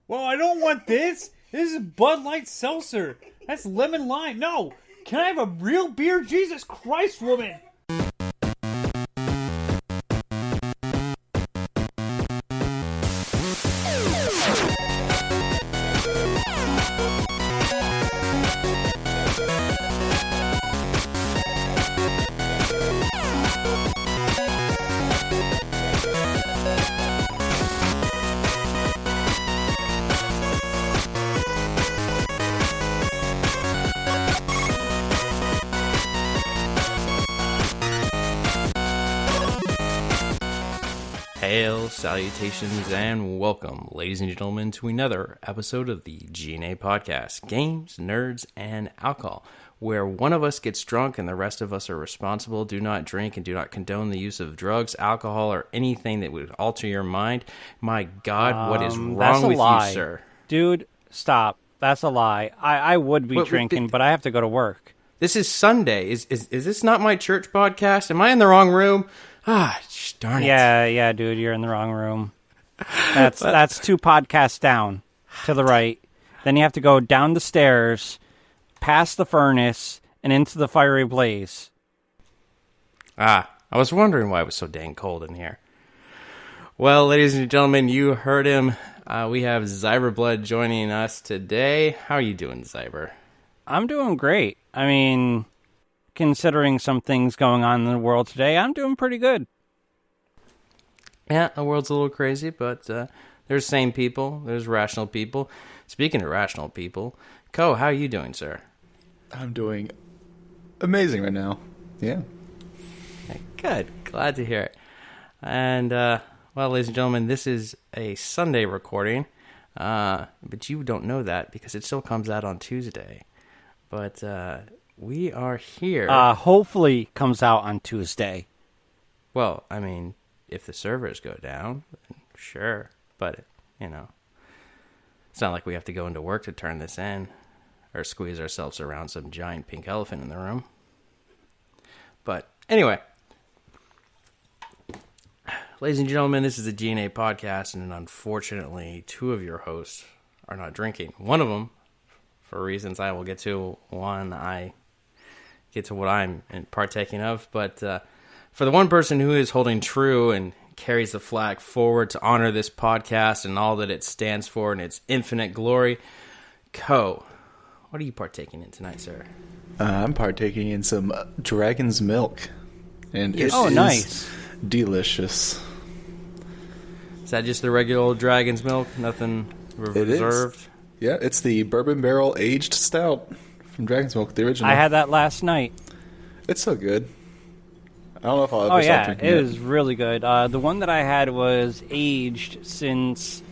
Well, I don't want this. This is Bud Light Seltzer. That's lemon lime. No. Can I have a real beer? Jesus Christ, woman. Hail, salutations, and welcome, ladies and gentlemen, to another episode of the G.N.A podcast, Games, Nerds, and Alcohol, where one of us gets drunk and the rest of us are responsible, do not drink, and do not condone the use of drugs, alcohol, or anything that would alter your mind. My God, what is wrong with you, sir? Dude, stop. That's a lie. I would be drinking, but I have to go to work. This is Sunday. Is this not my church podcast? Am I in the wrong room? Ah, darn it. Yeah, dude, you're in the wrong room. That's two podcasts down to the right. Then you have to go down the stairs, past the furnace, and into the fiery blaze. I was wondering why it was so dang cold in here. Well, ladies and gentlemen, you heard him. We have Zyberblood joining us today. How are you doing, Zyber? I'm doing great. I mean, considering some things going on in the world today, I'm doing pretty good. Yeah, the world's a little crazy, but there's sane people, there's rational people. Speaking of rational people, Ko, how are you doing, sir? I'm doing amazing right now. Yeah. Good. Glad to hear it. And, well, ladies and gentlemen, this is a Sunday recording, but you don't know that because it still comes out on Tuesday. But we are here. Hopefully comes out on Tuesday. Well, I mean, if the servers go down, then sure. But, you know, it's not like we have to go into work to turn this in or squeeze ourselves around some giant pink elephant in the room. But anyway, ladies and gentlemen, this is the G.N.A podcast, and unfortunately, two of your hosts are not drinking. One of them, for reasons I will get to, one I get to what I'm partaking of, but for the one person who is holding true and carries the flag forward to honor this podcast and all that it stands for and its infinite glory, Ko, what are you partaking in tonight, sir? I'm partaking in some dragon's milk, and it is nice. Delicious. Is that just the regular old dragon's milk? Nothing reserved? It is. Yeah, it's the bourbon barrel aged stout from Dragon's Milk, the original. I had that last night. It's so good. I don't know if I'll ever stop drinking it was really good. The one that I had was aged since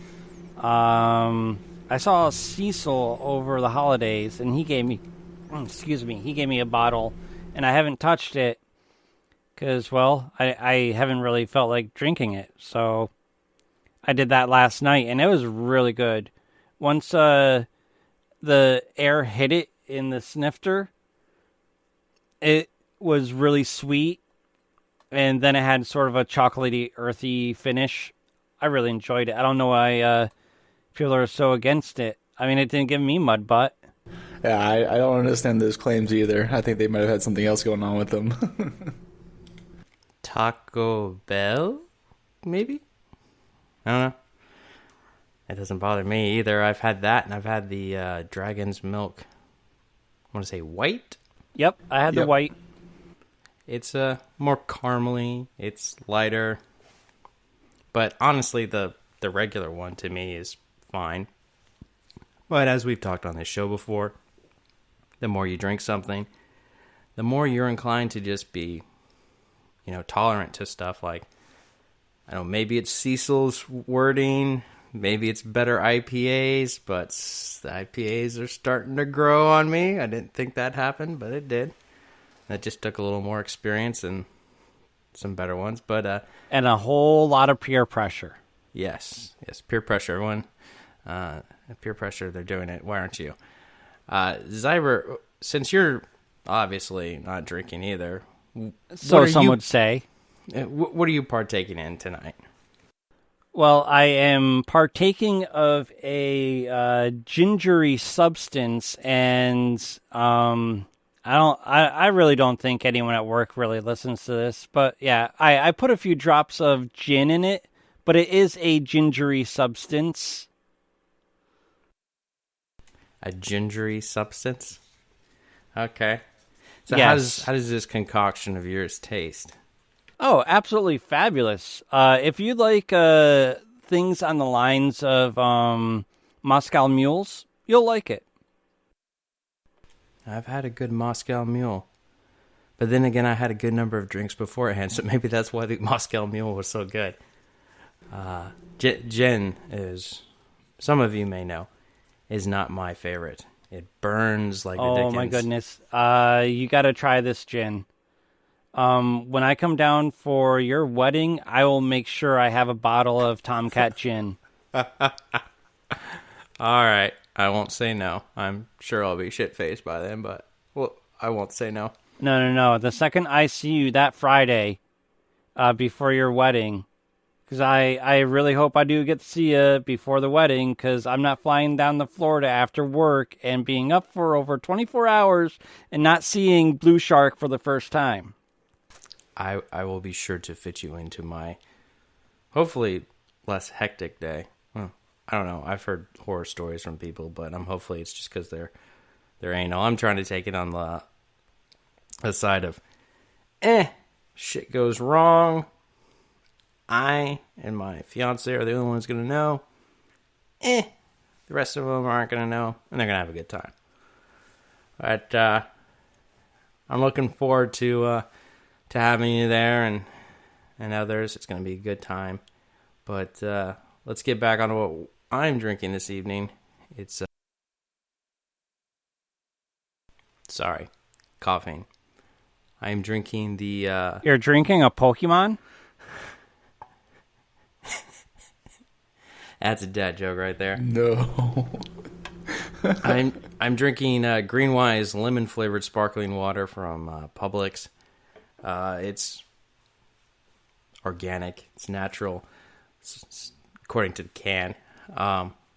I saw Cecil over the holidays, and he gave me a bottle, and I haven't touched it because, well, I haven't really felt like drinking it. So I did that last night, and it was really good. Once the air hit it in the snifter, it was really sweet, and then it had sort of a chocolatey, earthy finish. I really enjoyed it. I don't know why people are so against it. I mean, it didn't give me mud butt. Yeah, I don't understand those claims either. I think they might have had something else going on with them. Taco Bell? Maybe? I don't know. It doesn't bother me either. I've had that, and I've had the dragon's milk. I want to say white? Yep, I had the white. It's more caramely. It's lighter. But honestly, the regular one to me is fine. But as we've talked on this show before, the more you drink something, the more you're inclined to just be, tolerant to stuff like, I don't know, maybe it's Cecil's wording. Maybe it's better IPAs, but the IPAs are starting to grow on me. I didn't think that happened, but it did. That just took a little more experience and some better ones. But and a whole lot of peer pressure. Yes, peer pressure. Everyone, peer pressure, they're doing it. Why aren't you? Zyber, since you're obviously not drinking either. So some would say. What are you partaking in tonight? Well, I am partaking of a gingery substance, and I really don't think anyone at work really listens to this. But yeah, I put a few drops of gin in it, but it is a gingery substance. A gingery substance? Okay. So Yes. how does this concoction of yours taste? Oh, absolutely fabulous. If you like things on the lines of Moscow mules, you'll like it. I've had a good Moscow Mule. But then again, I had a good number of drinks beforehand, so maybe that's why the Moscow Mule was so good. Gin is, some of you may know, is not my favorite. It burns like the Oh dickens. my goodness. You got to try this gin. When I come down for your wedding, I will make sure I have a bottle of Tomcat gin. All right, I won't say no. I'm sure I'll be shit-faced by then, but I won't say no. No. The second I see you that Friday, before your wedding, because I really hope I do get to see you before the wedding, because I'm not flying down to Florida after work and being up for over 24 hours and not seeing Blue Shark for the first time. I will be sure to fit you into my, hopefully, less hectic day. I don't know. I've heard horror stories from people, but hopefully it's just because they're anal. I'm trying to take it on the side of, shit goes wrong. I and my fiance are the only ones going to know. The rest of them aren't going to know, and they're going to have a good time. But I'm looking forward to having you there and others. It's going to be a good time. But let's get back on what I'm drinking this evening. It's sorry, coughing. I'm drinking the You're drinking a Pokemon? That's a dad joke right there. No. I'm drinking Greenwise lemon flavored sparkling water from Publix. It's organic. It's natural, according to the can.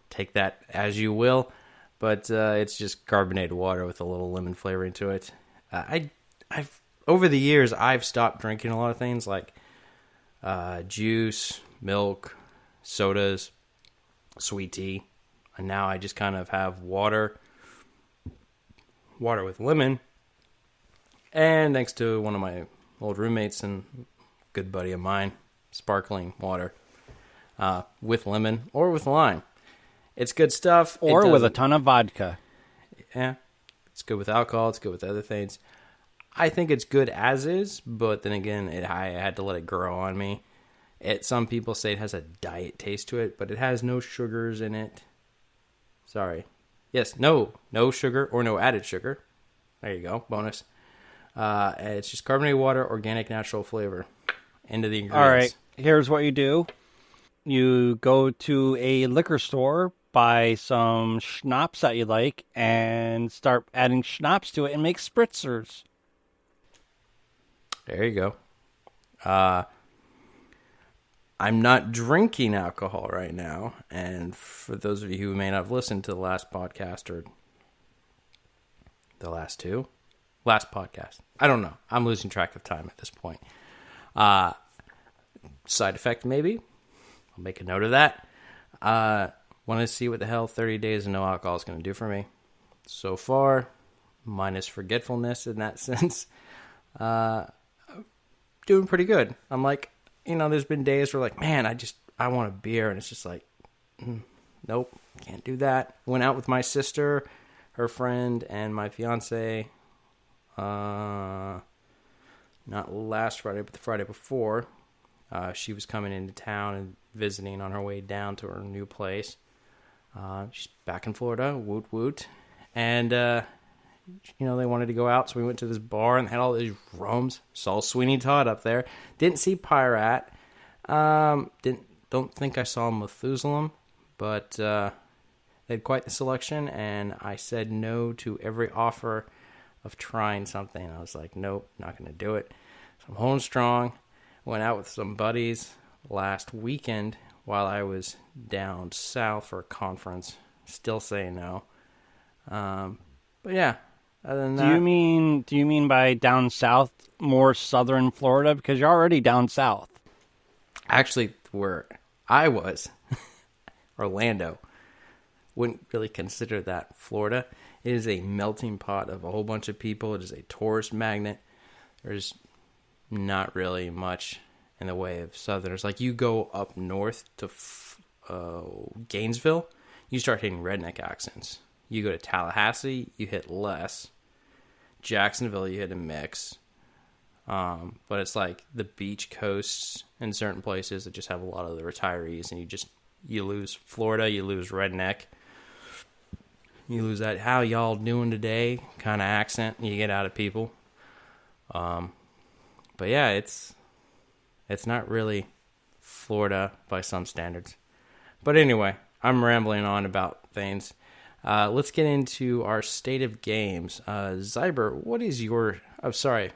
Take that as you will, but it's just carbonated water with a little lemon flavor to it. I've over the years I've stopped drinking a lot of things like juice, milk, sodas, sweet tea, and now I just kind of have water with lemon. And thanks to one of my old roommates and good buddy of mine, sparkling water with lemon or with lime. It's good stuff. Or with a ton of vodka. Yeah, it's good with alcohol. It's good with other things. I think it's good as is, but then again, I had to let it grow on me. Some people say it has a diet taste to it, but it has no sugars in it. Sorry. Yes, no sugar or no added sugar. There you go, bonus. It's just carbonated water, organic, natural flavor. Into the ingredients. All right, here's what you do. You go to a liquor store, buy some schnapps that you like, and start adding schnapps to it and make spritzers. There you go. I'm not drinking alcohol right now, and for those of you who may not have listened to the last podcast or the last podcast, I don't know. I'm losing track of time at this point. Side effect, maybe. I'll make a note of that. Want to see what the hell 30 days of no alcohol is going to do for me. So far, minus forgetfulness in that sense, doing pretty good. I'm like, there's been days where like, man, I want a beer, and it's just like, nope, can't do that. Went out with my sister, her friend, and my fiance, not last Friday, but the Friday before. She was coming into town and visiting on her way down to her new place. She's back in Florida, woot woot. And, they wanted to go out, so we went to this bar and had all these rums. Saw Sweeney Todd up there. Didn't see Pyrat. Don't think I saw Methuselah, but they had quite the selection, and I said no to every offer of trying something. I was like, nope, not going to do it. So I'm holding strong. Went out with some buddies last weekend. while I was down south for a conference. Still say no. But yeah, other than that... Do you mean by down south more southern Florida? Because you're already down south. Actually, where I was, Orlando, wouldn't really consider that Florida. It is a melting pot of a whole bunch of people. It is a tourist magnet. There's not really much in the way of southerners. Like, you go up north to Gainesville, you start hitting redneck accents. You go to Tallahassee, you hit less. Jacksonville, you hit a mix. But it's like the beach coasts in certain places that just have a lot of the retirees, and you lose Florida, you lose redneck. You lose that "how y'all doing today" kind of accent you get out of people. But yeah, it's not really Florida by some standards. But anyway, I'm rambling on about things. Let's get into our state of games. Zyber, what is your... Oh, sorry.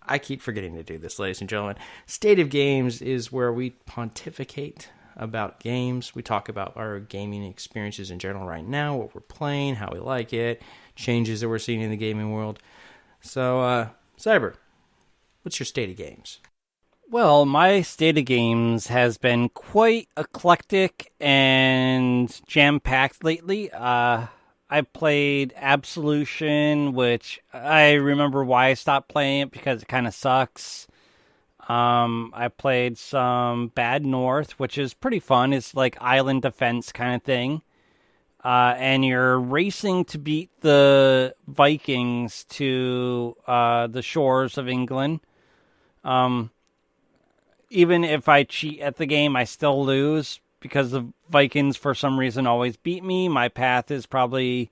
I keep forgetting to do this, ladies and gentlemen. State of games is where we pontificate about games. We talk about our gaming experiences in general right now, what we're playing, how we like it, changes that we're seeing in the gaming world. So, Cyber, what's your state of games? Well, my state of games has been quite eclectic and jam-packed lately. I played Absolution, which I remember why I stopped playing it, because it kind of sucks. I played some Bad North, which is pretty fun. It's like island defense kind of thing. And you're racing to beat the Vikings to the shores of England. Even if I cheat at the game, I still lose because the Vikings, for some reason, always beat me. My path is probably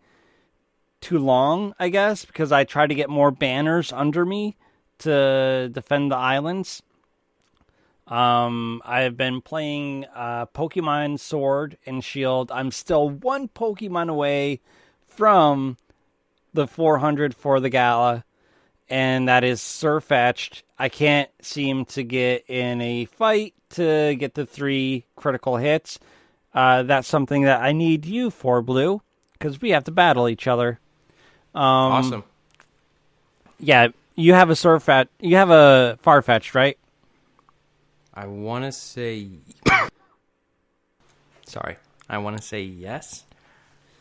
too long, I guess, because I try to get more banners under me to defend the islands. I've been playing Pokemon Sword and Shield. I'm still one Pokemon away from the 400 for the Gala, and that is Surfetched. I can't seem to get in a fight to get the 3 critical hits. That's something that I need you for, Blue, because we have to battle each other. Awesome. Yeah, you have a Farfetch'd, right? I want to say... Sorry. I want to say yes.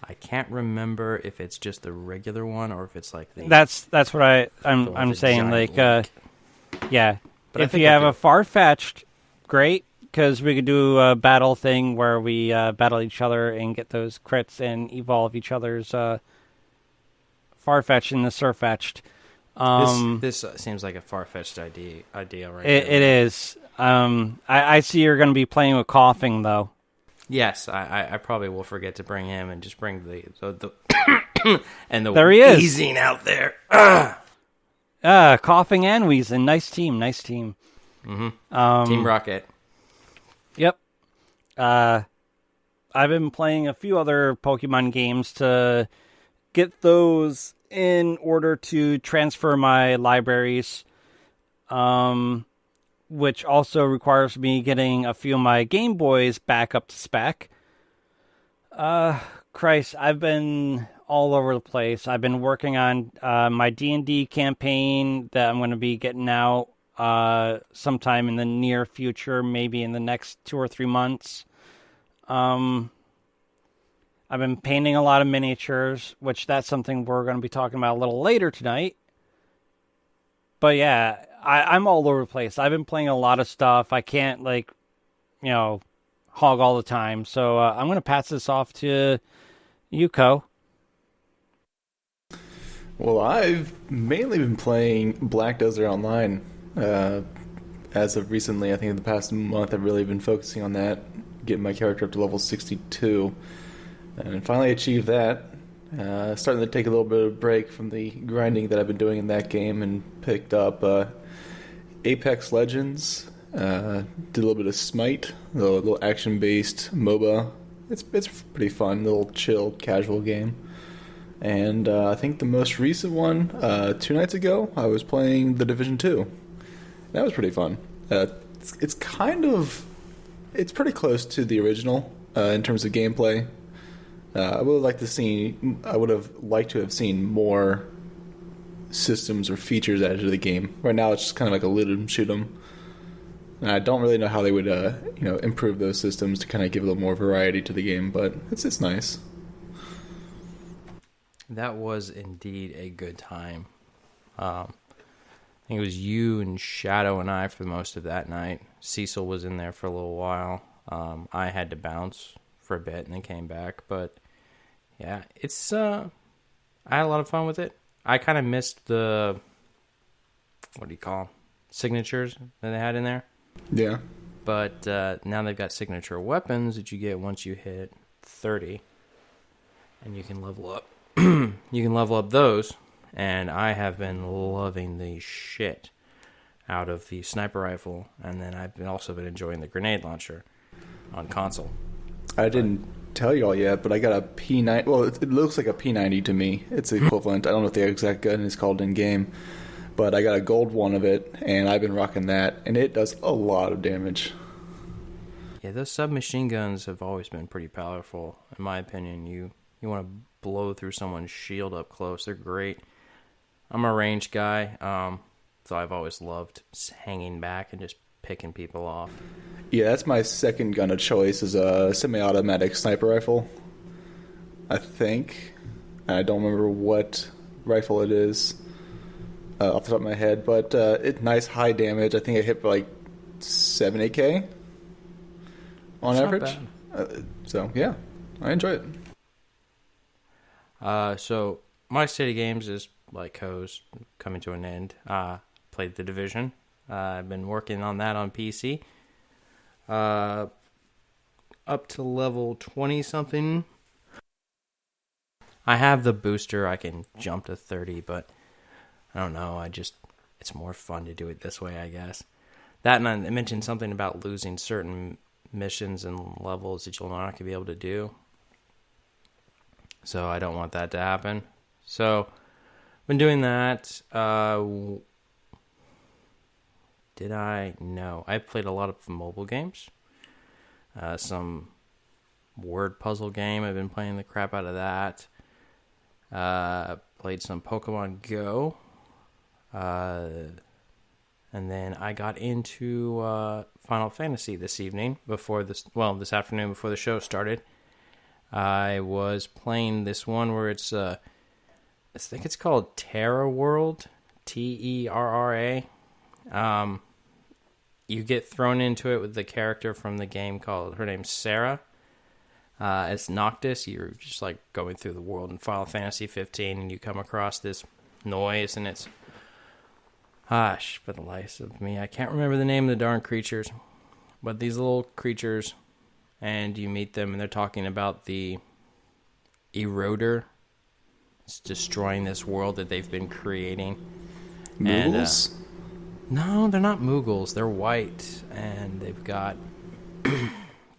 I can't remember if it's just the regular one or if it's like the... That's what I'm saying. Like, yeah. But if you have a Farfetch'd, great, because we could do a battle thing where we battle each other and get those crits and evolve each other's Farfetch'd and the Surfetch'd. This seems like a far-fetched idea right now. It is. I see you're going to be playing with Coughing, though. Yes, I probably will forget to bring him and just bring the and the there he is. wheezing out there. Coughing and Wheezing. Nice team. Mm-hmm. Team Rocket. Yep. I've been playing a few other Pokemon games to get those in order to transfer my libraries, which also requires me getting a few of my Game Boys back up to spec. Christ, I've been all over the place. I've been working on my D&D campaign that I'm going to be getting out sometime in the near future, maybe in the next 2 or 3 months. I've been painting a lot of miniatures, which that's something we're going to be talking about a little later tonight. But yeah, I'm all over the place. I've been playing a lot of stuff. I can't, hog all the time. So I'm going to pass this off to Yuko. Well, I've mainly been playing Black Desert Online. As of recently, I think in the past month, I've really been focusing on that, getting my character up to level 62. And finally achieved that. Starting to take a little bit of a break from the grinding that I've been doing in that game and picked up Apex Legends. Did a little bit of Smite, a little action-based MOBA. It's pretty fun, little chill, casual game. And I think the most recent one, 2 nights ago, I was playing The Division 2. That was pretty fun. It's kind of It's pretty close to the original in terms of gameplay. I would have liked to have seen more systems or features added to the game. Right now, it's just kind of like a loot 'em, shoot 'em. And I don't really know how they would, improve those systems to kind of give a little more variety to the game, but it's nice. That was indeed a good time. I think it was you and Shadow and I for most of that night. Cecil was in there for a little while. I had to bounce for a bit and then came back. But yeah, it's I had a lot of fun with it. I kind of missed the, what do you call them? Signatures that they had in there. Yeah. But now they've got signature weapons that you get once you hit 30. And you can level up. You can level up those. And I have been loving the shit out of the sniper rifle. And then I've also been enjoying the grenade launcher on console. I didn't tell you all yet, but I got a P90. Well, it looks like a P90 to me. It's the equivalent. I don't know what the exact gun is called in game, but I got a gold one of it, and I've been rocking that, and it does a lot of damage. Yeah, those submachine guns have always been pretty powerful, in my opinion. You want to blow through someone's shield up close. They're great. I'm a range guy, so I've always loved hanging back and just picking people off. Yeah, that's my second gun of choice, is a semi-automatic sniper rifle, I think. I don't remember what rifle it is off the top of my head, but it's nice high damage. I think I hit for like 70k on It's average. not bad. So, yeah, I enjoy it. So my state of games is, like Co's, coming to an end. Played The Division. I've been working on that on PC. Up to level 20-something. I have the booster. I can jump to 30, but I don't know. It's more fun to do it this way, I guess. That, and I mentioned something about losing certain missions and levels that you'll not going to be able to do. So I don't want that to happen. So, been doing that. Did I? No. I played a lot of mobile games. Some word puzzle game. I've been playing the crap out of that. Played some Pokemon Go. And then I got into Final Fantasy this afternoon before the show started. I was playing this one where it's I think it's called Terra World, Terra. You get thrown into it with the character from the game her name's Sarah. As Noctis, you're just like going through the world in Final Fantasy 15, and you come across this noise, and it's, for the life of me, I can't remember the name of the darn creatures, but these little creatures, and you meet them, and they're talking about the Eroder. It's destroying this world that they've been creating. Moogles? No, they're not Moogles. They're white, and they've got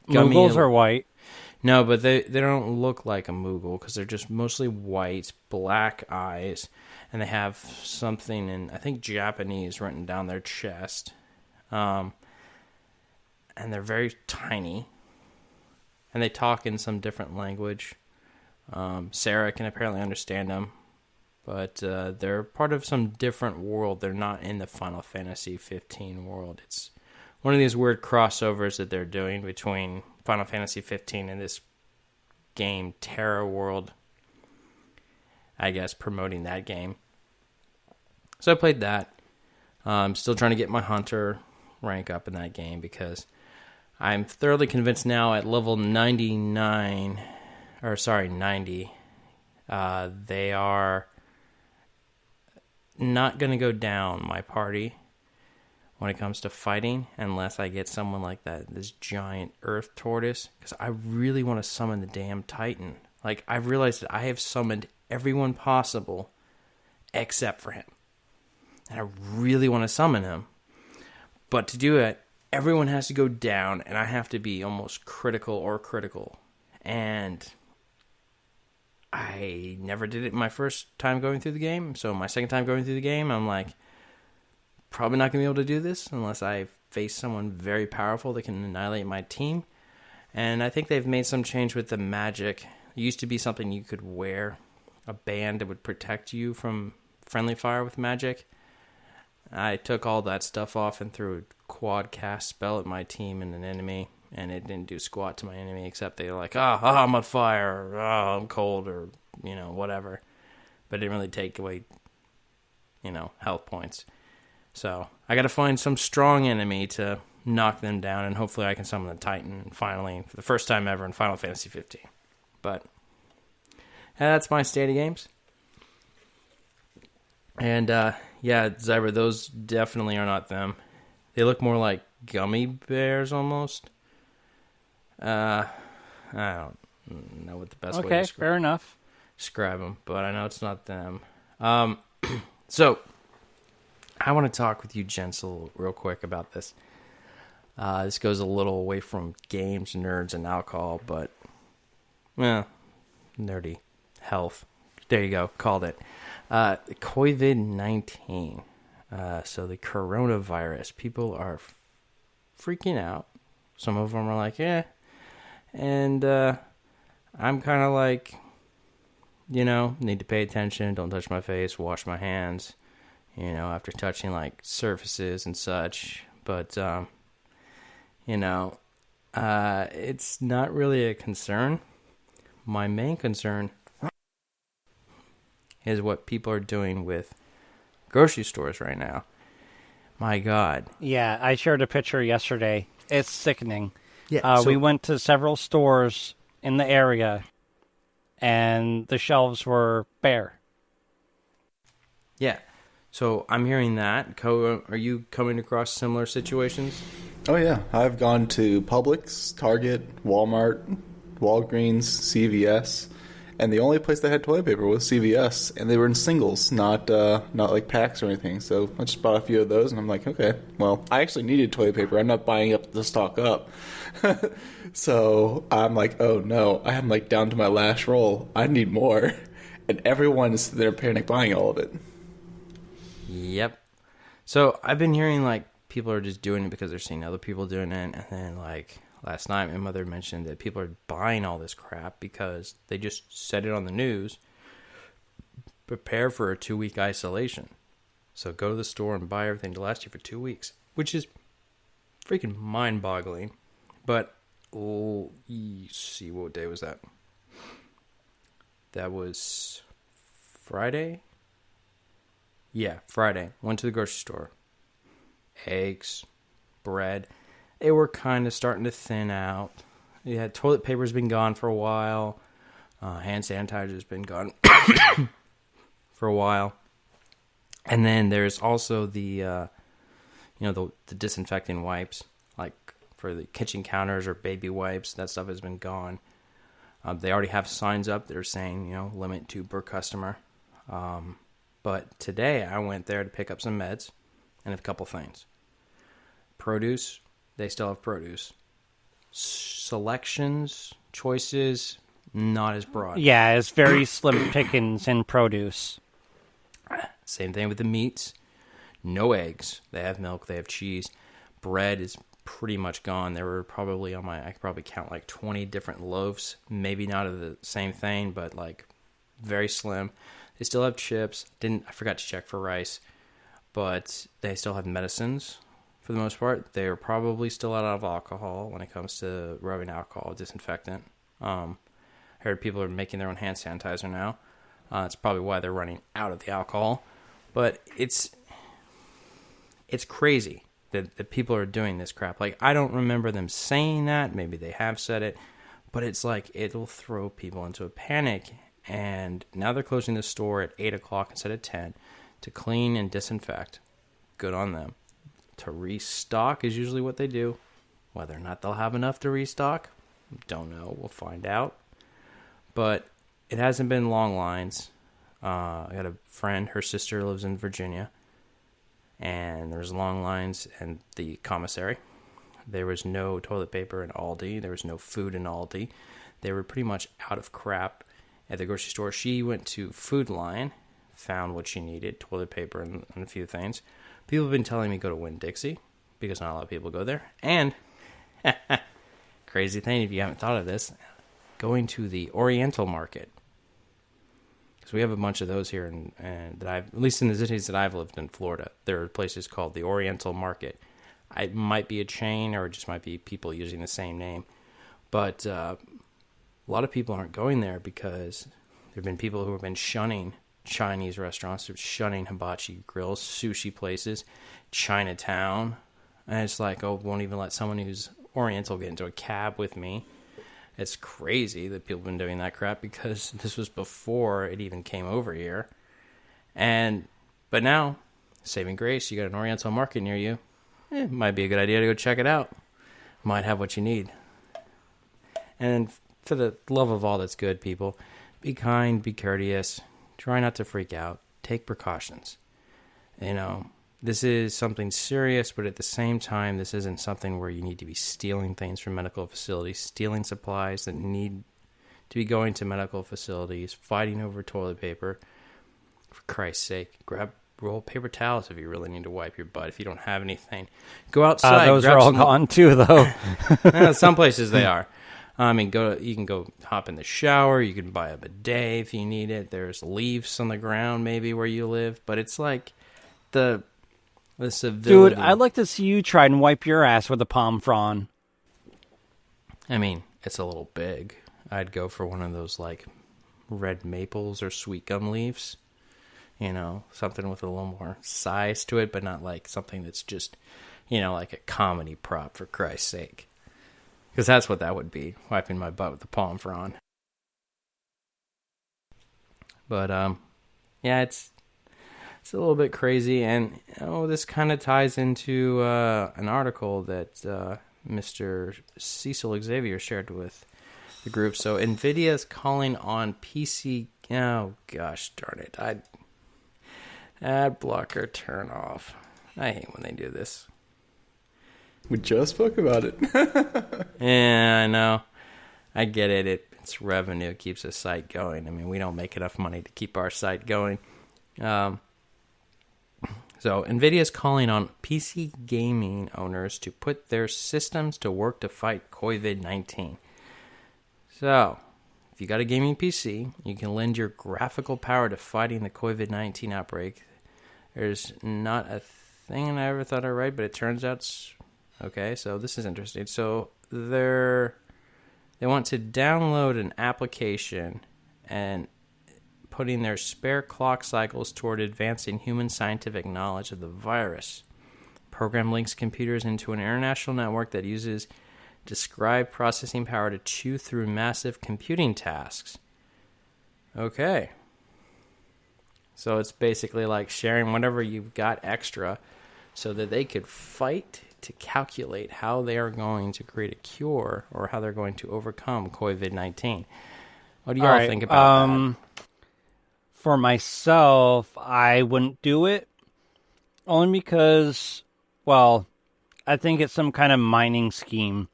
Moogles are white. No, but they don't look like a Moogle because they're just mostly white, black eyes, and they have something in, I think, Japanese written down their chest. And they're very tiny, and they talk in some different language. Sarah can apparently understand them. But they're part of some different world. They're not in the Final Fantasy 15 world. It's one of these weird crossovers that they're doing between Final Fantasy 15 and this game, Terra World. I guess promoting that game. So I played that. I'm still trying to get my Hunter rank up in that game because I'm thoroughly convinced now at level 90, they are not going to go down my party when it comes to fighting unless I get someone like this giant earth tortoise, because I really want to summon the damn Titan. Like, I've realized that I have summoned everyone possible except for him, and I really want to summon him, but to do it, everyone has to go down, and I have to be almost critical, and I never did it my first time going through the game, so my second time going through the game, I'm like, probably not going to be able to do this unless I face someone very powerful that can annihilate my team. And I think they've made some change with the magic. It used to be something you could wear, a band that would protect you from friendly fire with magic. I took all that stuff off and threw a quad cast spell at my team and an enemy, and it didn't do squat to my enemy except they were like, I'm on fire, or, I'm cold, or, whatever. But it didn't really take away, health points. So I got to find some strong enemy to knock them down, and hopefully I can summon the Titan finally, for the first time ever in Final Fantasy 15. But that's my state of games. And Zyber, those definitely are not them. They look more like gummy bears almost. I don't know what the best way to fair enough. describe them, but I know it's not them. So I want to talk with you, Jensel, real quick about this. This goes a little away from games, nerds, and alcohol, but, nerdy health. There you go, called it. COVID-19. So the coronavirus. People are freaking out. Some of them are like, And I'm kind of like, need to pay attention. Don't touch my face. Wash my hands. After touching like surfaces and such. But, it's not really a concern. My main concern is what people are doing with grocery stores right now. My God. Yeah, I shared a picture yesterday. It's sickening. Yeah, we went to several stores in the area, and the shelves were bare. Yeah. So I'm hearing that. Are you coming across similar situations? Oh, yeah. I've gone to Publix, Target, Walmart, Walgreens, CVS, and the only place that had toilet paper was CVS, and they were in singles, not like packs or anything. So I just bought a few of those, and I'm like, okay, well, I actually needed toilet paper. I'm not buying up the stock up. So I'm like, oh no, I'm like down to my last roll. I need more. And everyone is there panic buying all of it. Yep. So I've been hearing like people are just doing it because they're seeing other people doing it, and then like last night my mother mentioned that people are buying all this crap because they just said it on the news. Prepare for a 2-week isolation. So go to the store and buy everything to last you for 2 weeks, which is freaking mind-boggling. But see, what day was that? That was Friday? Yeah, Friday. Went to the grocery store. Eggs, bread. They were kind of starting to thin out. Yeah, toilet paper's been gone for a while. Hand sanitizer's been gone for a while. And then there's also the disinfecting wipes, like for the kitchen counters or baby wipes. That stuff has been gone. They already have signs up that are saying, limit 2 per customer. But today I went there to pick up some meds and a couple things. Produce, they still have produce. Selections, choices, not as broad. Yeah, it's very slim pickings in produce. Same thing with the meats. No eggs. They have milk, they have cheese. Bread is pretty much gone. There were probably I could probably count like 20 different loaves. Maybe not of the same thing, but like very slim. They still have chips. I forgot to check for rice. But they still have medicines for the most part. They are probably still out of alcohol when it comes to rubbing alcohol, disinfectant. I heard people are making their own hand sanitizer now. That's probably why they're running out of the alcohol. But it's crazy that people are doing this crap. Like, I don't remember them saying that. Maybe they have said it. But it's like, it'll throw people into a panic. And now they're closing the store at 8 o'clock instead of 10 to clean and disinfect. Good on them. To restock is usually what they do. Whether or not they'll have enough to restock, don't know. We'll find out. But it hasn't been long lines. I got a friend, her sister lives in Virginia. And there's long lines in the commissary. There was no toilet paper in Aldi. There was no food in Aldi. They were pretty much out of crap at the grocery store. She went to Food Lion, found what she needed, toilet paper and a few things. People have been telling me go to Winn-Dixie, because not a lot of people go there. And crazy thing, if you haven't thought of this, going to the Oriental Market. Because we have a bunch of those here, and that at least in the cities that I've lived in Florida, there are places called the Oriental Market. It might be a chain, or it just might be people using the same name. But a lot of people aren't going there because there have been people who have been shunning Chinese restaurants, shunning hibachi grills, sushi places, Chinatown. And it's like, oh, won't even let someone who's Oriental get into a cab with me. It's crazy that people have been doing that crap because this was before it even came over here. But now, saving grace, you got an Oriental Market near you. It might be a good idea to go check it out. Might have what you need. And for the love of all that's good, people, be kind, be courteous, try not to freak out, take precautions. This is something serious, but at the same time, this isn't something where you need to be stealing things from medical facilities, stealing supplies that need to be going to medical facilities, fighting over toilet paper. For Christ's sake, roll paper towels if you really need to wipe your butt. If you don't have anything, go outside. Those are all gone too, though. Some places they are. I mean, you can go hop in the shower. You can buy a bidet if you need it. There's leaves on the ground maybe where you live, but it's like the civility. Dude, I'd like to see you try and wipe your ass with a palm frond. I mean, it's a little big. I'd go for one of those like red maples or sweet gum leaves. Something with a little more size to it, but not like something that's just, like a comedy prop, for Christ's sake. Because that's what that would be, wiping my butt with the palm frond. But, yeah, it's a little bit crazy, and this kind of ties into an article that Mr. Cecil Xavier shared with the group. So, NVIDIA is calling on PC... Oh, gosh darn it. Ad blocker turn off. I hate when they do this. We just spoke about it. Yeah, I know. I get it. It's revenue. It keeps the site going. I mean, we don't make enough money to keep our site going. So, NVIDIA is calling on PC gaming owners to put their systems to work to fight COVID-19. So, if you got a gaming PC, you can lend your graphical power to fighting the COVID-19 outbreak. There's not a thing I ever thought I'd write, but it turns out okay, so this is interesting. So they want to download an application and putting their spare clock cycles toward advancing human scientific knowledge of the virus. Program links computers into an international network that uses described processing power to chew through massive computing tasks. Okay. So it's basically like sharing whatever you've got extra so that they could fight to calculate how they are going to create a cure or how they're going to overcome COVID-19. What do y'all think about that? For myself, I wouldn't do it. Only because, I think it's some kind of mining scheme.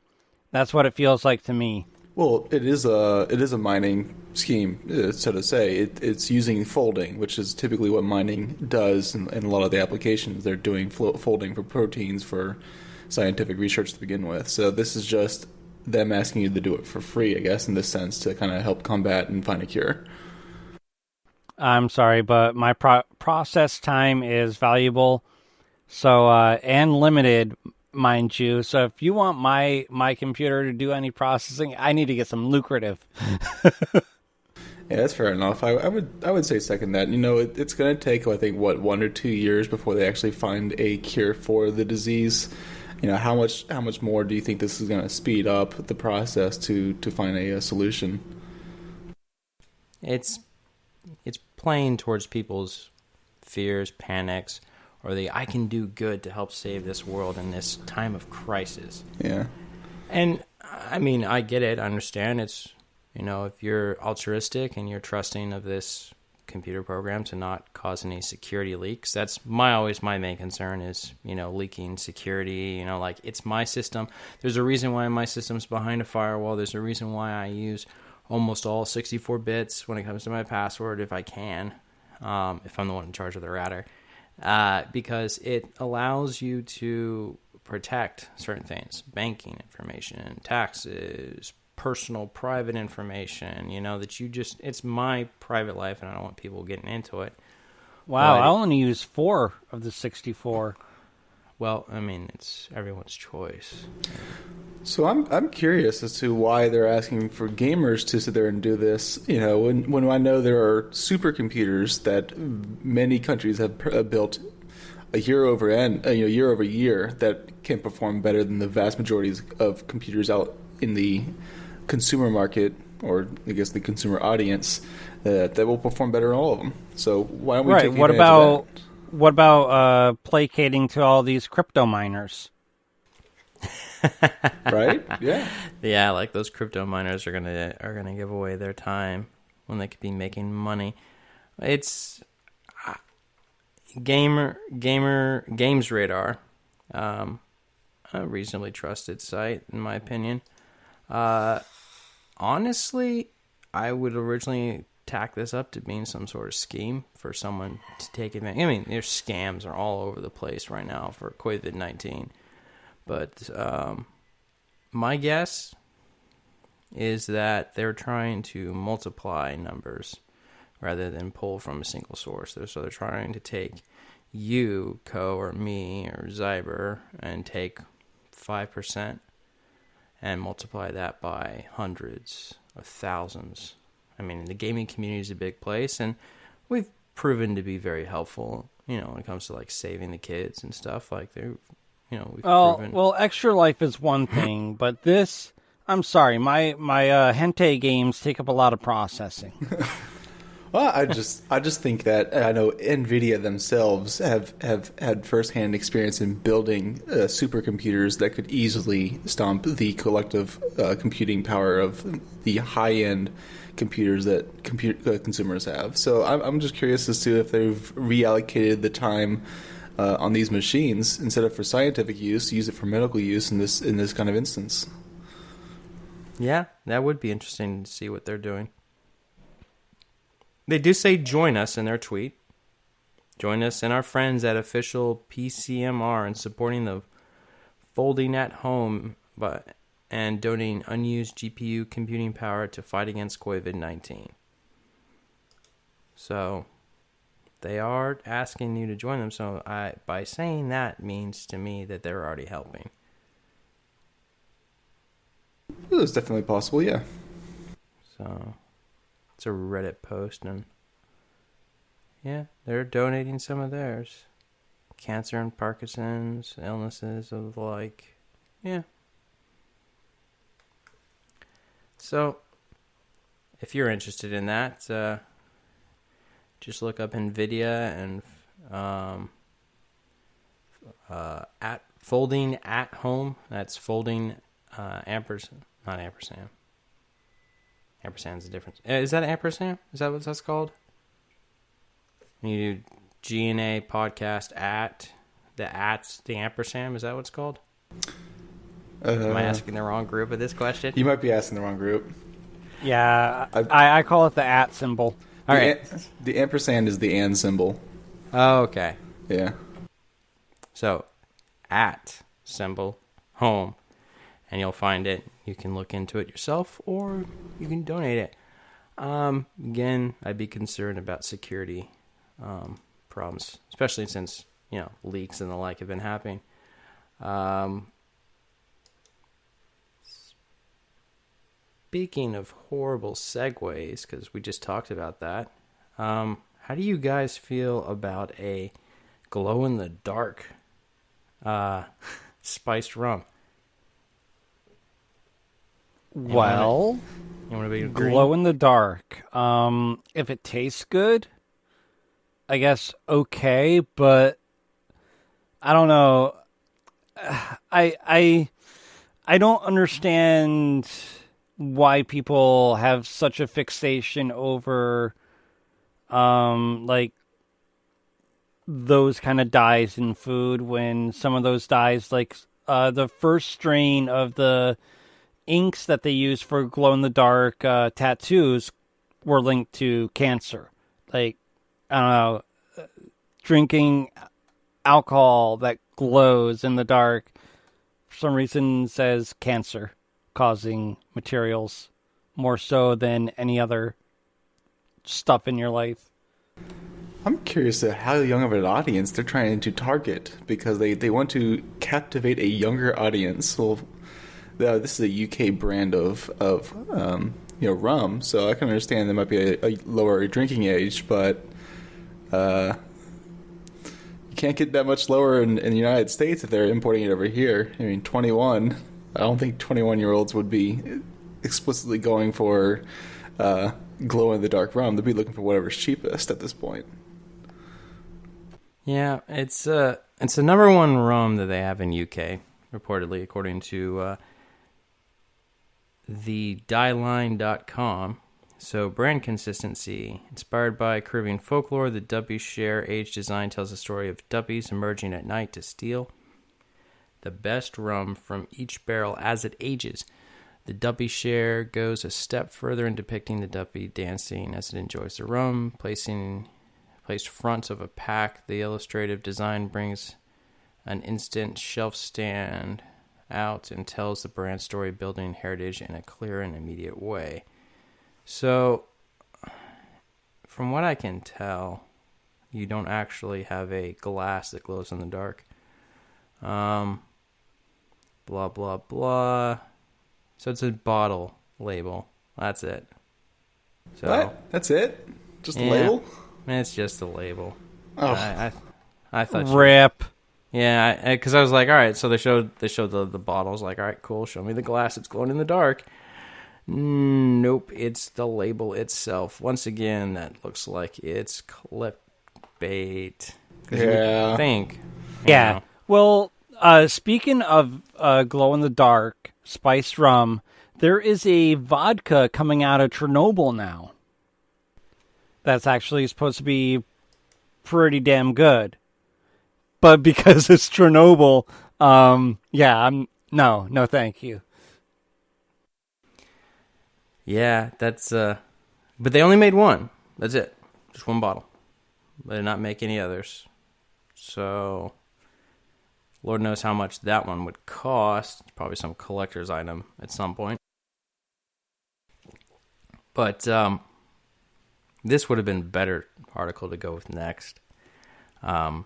That's what it feels like to me. Well, it is a mining scheme, so to say. It's using folding, which is typically what mining does in a lot of the applications. They're doing folding for proteins for scientific research to begin with. So this is just them asking you to do it for free, I guess, in this sense, to kind of help combat and find a cure. I'm sorry, but my process time is valuable, so and limited, mind you. So if you want my computer to do any processing, I need to get some lucrative. Yeah, that's fair enough. I would say second that. It's going to take, I think, 1 or 2 years before they actually find a cure for the disease. How much more do you think this is going to speed up the process to find a solution? It's playing towards people's fears, panics, or I can do good to help save this world in this time of crisis. Yeah. And, I mean, I get it. I understand. It's, if you're altruistic and you're trusting of this computer program to not cause any security leaks, that's always my main concern is, leaking security. It's my system. There's a reason why my system's behind a firewall. There's a reason why I use almost all 64 bits when it comes to my password, if I can, if I'm the one in charge of the router, because it allows you to protect certain things, banking information, taxes, personal private information, that it's my private life and I don't want people getting into it. Wow, But- I only use 4 of the 64. Well, I mean, it's everyone's choice. So I'm curious as to why they're asking for gamers to sit there and do this. When I know there are supercomputers that many countries have built year over year that can perform better than the vast majority of computers out in the consumer market, or I guess the consumer audience, that will perform better than all of them. So why don't we take advantage of that? What about placating to all these crypto miners? Right? Yeah. Yeah, like those crypto miners are gonna give away their time when they could be making money. It's Games Radar, a reasonably trusted site in my opinion. Honestly, I would originally tack this up to being some sort of scheme for someone to take advantage. I mean, there's scams are all over the place right now for COVID-19. But my guess is that they're trying to multiply numbers rather than pull from a single source. So they're trying to take you, Co, or me, or Zyber, and take 5% and multiply that by hundreds of thousands. I mean, the gaming community is a big place, and we've proven to be very helpful, when it comes to, like, saving the kids and stuff. Like, we've proven... Well, Extra Life is one thing, but this... I'm sorry, my hentai games take up a lot of processing. Well, I just think that I know NVIDIA themselves have had firsthand experience in building supercomputers that could easily stomp the collective computing power of the high-end computers that consumers have. So I'm just curious as to if they've reallocated the time on these machines instead of for scientific use, use it for medical use in this kind of instance. Yeah, that would be interesting to see what they're doing. They do say join us in their tweet. Join us and our friends at official PCMR in supporting the folding at home and donating unused GPU computing power to fight against COVID-19. So they are asking you to join them. So by saying that means to me that they're already helping. It's definitely possible, yeah. So it's a Reddit post, and yeah, they're donating some of theirs. Cancer and Parkinson's, illnesses of the like. Yeah. So, if you're interested in that, just look up NVIDIA and at folding at home. That's folding ampersand, not ampersand. Ampersand's the difference. Is that an ampersand? Is that what that's called? When you do G.N.A. podcast at the ampersand, is that what it's called? Am I asking the wrong group of this question? You might be asking the wrong group. Yeah, I call it the @ symbol. All right. The ampersand is the and symbol. Oh, okay. Yeah. So, at symbol, home, and you'll find it. You can look into it yourself, or you can donate it. Again, I'd be concerned about security problems, especially since, leaks and the like have been happening. Speaking of horrible segues, because we just talked about that, how do you guys feel about a glow-in-the-dark spiced rum? Well, You want to be green? glow in the dark. If it tastes good, I guess okay, but I don't know. I don't understand why people have such a fixation over like those kind of dyes in food, when some of those dyes, like the first strain of the inks that they use for glow-in-the-dark tattoos, were linked to cancer. Like, I don't know, drinking alcohol that glows in the dark for some reason says cancer-causing materials more so than any other stuff in your life. I'm curious at how young of an audience they're trying to target, because they want to captivate a younger audience. Well, this is a UK brand of rum, so I can understand there might be a lower drinking age, but you can't get that much lower in the United States if they're importing it over here. I mean, 21. I don't think 21-year-olds would be explicitly going for glow-in-the-dark rum. They'd be looking for whatever's cheapest at this point. Yeah, it's the number one rum that they have in UK, reportedly, according to the dieline.com. So, brand consistency. Inspired by Caribbean folklore, the Duppy Share age design tells the story of Duppies emerging at night to steal the best rum from each barrel as it ages. The Duppy Share goes a step further in depicting the Duppy dancing as it enjoys the rum, placed front of a pack. The illustrative design brings an instant shelf stand out and tells the brand story, building heritage in a clear and immediate way. So, from what I can tell, you don't actually have a glass that glows in the dark. Blah, blah, blah. So it's a bottle label. That's it. So, What? That's it? Just the label? It's just the label. Oh. I thought Rip. Yeah, because I was like, all right. So they showed the bottles. Like, all right, cool. Show me the glass. It's glowing in the dark. Nope, it's the label itself. Once again, that looks like it's clickbait. Yeah. You think? Yeah. know. Well, speaking of glow-in-the-dark spiced rum, there is a vodka coming out of Chernobyl now. That's actually supposed to be pretty damn good. But because it's Chernobyl, no, thank you. Yeah, that's but they only made one. That's it. Just one bottle. They did not make any others. So Lord knows how much that one would cost. Probably some collector's item at some point. But this would have been a better article to go with next. So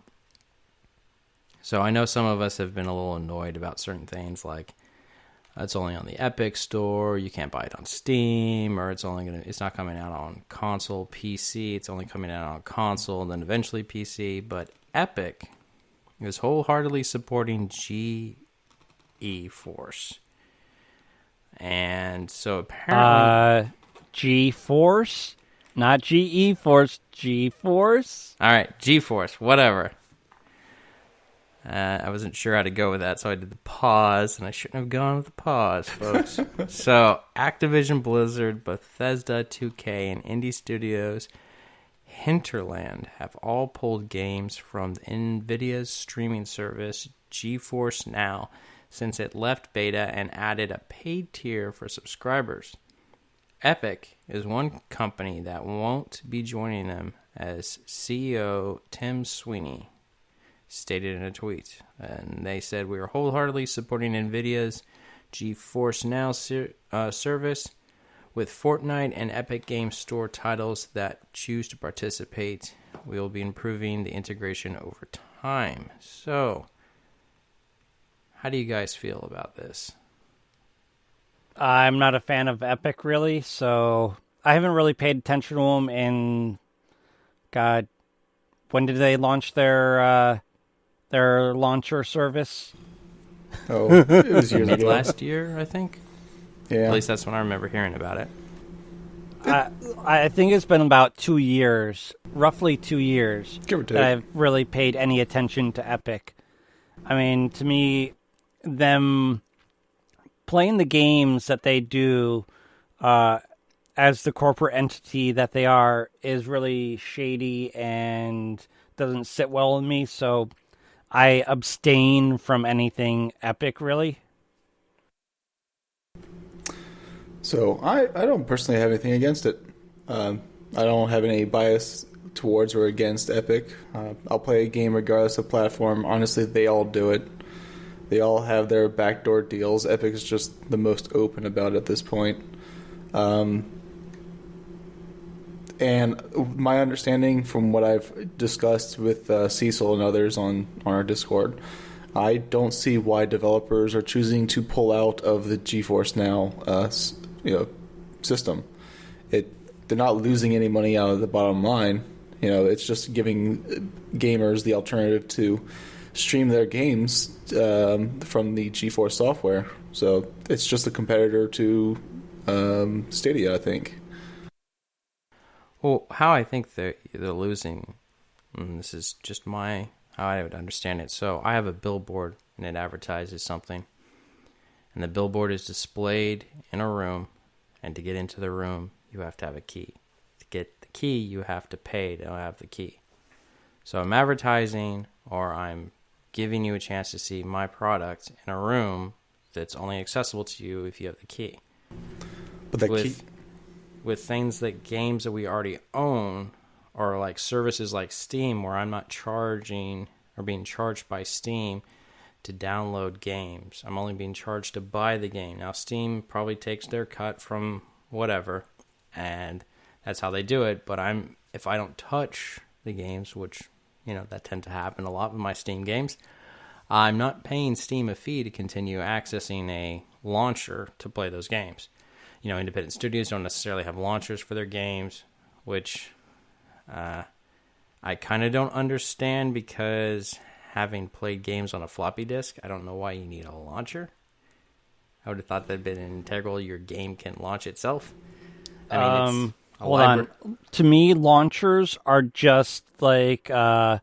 I know some of us have been a little annoyed about certain things, like it's only on the Epic Store, you can't buy it on Steam, or it's not coming out on console, PC, it's only coming out on console, and then eventually PC. But Epic is wholeheartedly supporting G.Force. And so apparently... G-Force? Not G-Force, G-Force? All right, G-Force, whatever. I wasn't sure how to go with that, so I did the pause, and I shouldn't have gone with the pause, folks. So, Activision Blizzard, Bethesda, 2K, and indie studios Hinterland have all pulled games from NVIDIA's streaming service, GeForce Now, since it left beta and added a paid tier for subscribers. Epic is one company that won't be joining them, as CEO Tim Sweeney stated in a tweet. And they said, we are wholeheartedly supporting NVIDIA's GeForce Now service with Fortnite and Epic Games Store titles that choose to participate. We will be improving the integration over time. So, how do you guys feel about this? I'm not a fan of Epic, really, so I haven't really paid attention to them in, God, when did they launch their launcher service? Oh, it was years ago. Last year, I think. Yeah. At least that's when I remember hearing about it. I think it's been about 2 years, roughly 2 years, Give or take. that I've really paid any attention to Epic. I mean, to me, them playing the games that they do as the corporate entity that they are is really shady and doesn't sit well with me, so I abstain from anything Epic, really. So I don't personally have anything against it. I don't have any bias towards or against Epic. I'll play a game regardless of platform. Honestly, they all do it. They all have their backdoor deals. Epic is just the most open about it at this point. And my understanding from what I've discussed with Cecil and others on our Discord, I don't see why developers are choosing to pull out of the GeForce Now system. They're not losing any money out of the bottom line. It's just giving gamers the alternative to stream their games from the GeForce software. So it's just a competitor to Stadia, I think. Well, how I think they're losing, and this is just how I would understand it. So I have a billboard, and it advertises something. And the billboard is displayed in a room, and to get into the room, you have to have a key. To get the key, you have to pay to have the key. So I'm advertising, or I'm giving you a chance to see my product in a room that's only accessible to you if you have the key. But the key... With things like games that we already own, or like services like Steam, where I'm not charging or being charged by Steam to download games. I'm only being charged to buy the game. Now, Steam probably takes their cut from whatever, and that's how they do it. But if I don't touch the games, which, that tend to happen a lot with my Steam games, I'm not paying Steam a fee to continue accessing a launcher to play those games. Independent studios don't necessarily have launchers for their games, which I kind of don't understand, because having played games on a floppy disk, I don't know why you need a launcher. I would have thought that'd been integral. Your game can launch itself. I mean, hold on. To me, launchers are just like a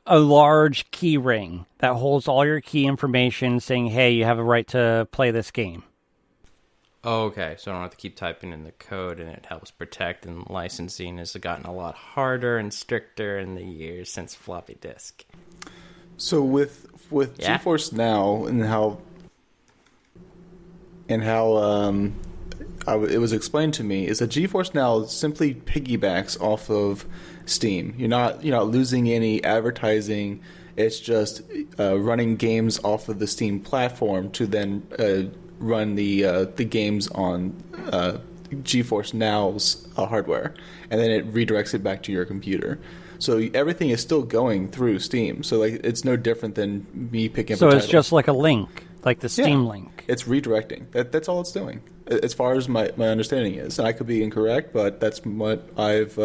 large key ring that holds all your key information, saying, "Hey, you have a right to play this game." Oh, okay, so I don't have to keep typing in the code, and it helps protect, and licensing has gotten a lot harder and stricter in the years since floppy disk. So with GeForce Now and how it was explained to me, is that GeForce Now simply piggybacks off of Steam. You're not losing any advertising. It's just running games off of the Steam platform to then run the games on GeForce Now's hardware, and then it redirects it back to your computer. So everything is still going through Steam. So it's no different than me picking up. So it's just like a link, like the Steam link. It's redirecting. That's all it's doing, as far as my understanding is. And I could be incorrect, but that's what I've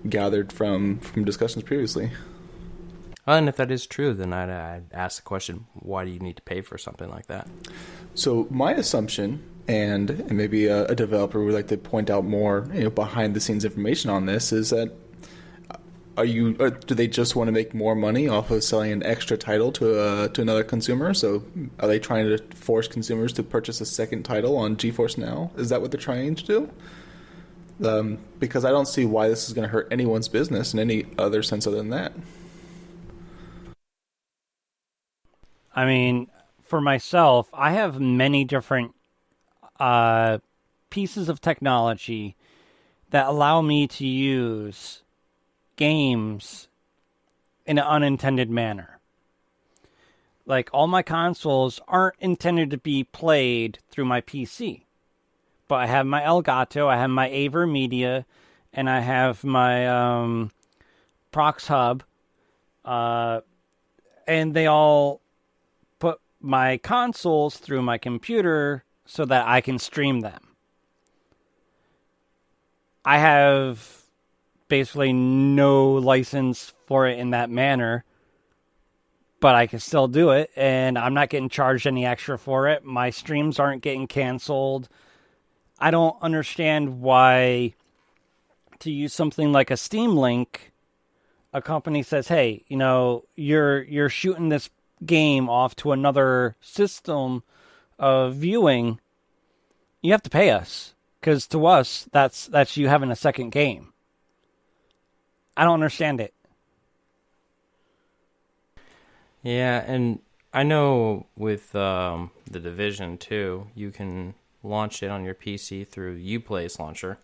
gathered from discussions previously. Well, and if that is true, then I'd ask the question, why do you need to pay for something like that? So my assumption, and maybe a developer would like to point out more behind-the-scenes information on this, is that do they just want to make more money off of selling an extra title to another consumer? So are they trying to force consumers to purchase a second title on GeForce Now? Is that what they're trying to do? Because I don't see why this is going to hurt anyone's business in any other sense other than that. I mean, for myself, I have many different pieces of technology that allow me to use games in an unintended manner. Like, all my consoles aren't intended to be played through my PC. But I have my Elgato, I have my Aver Media, and I have my Prox Hub. And they all put my consoles through my computer so that I can stream them. I have basically no license for it in that manner, but I can still do it, and I'm not getting charged any extra for it. My streams aren't getting canceled. I don't understand why, to use something like a Steam Link, a company says, hey, you're shooting this game off to another system of viewing, you have to pay us. Because to us, that's you having a second game. I don't understand it. Yeah, and I know with The Division 2, you can launch it on your PC through Uplay's launcher.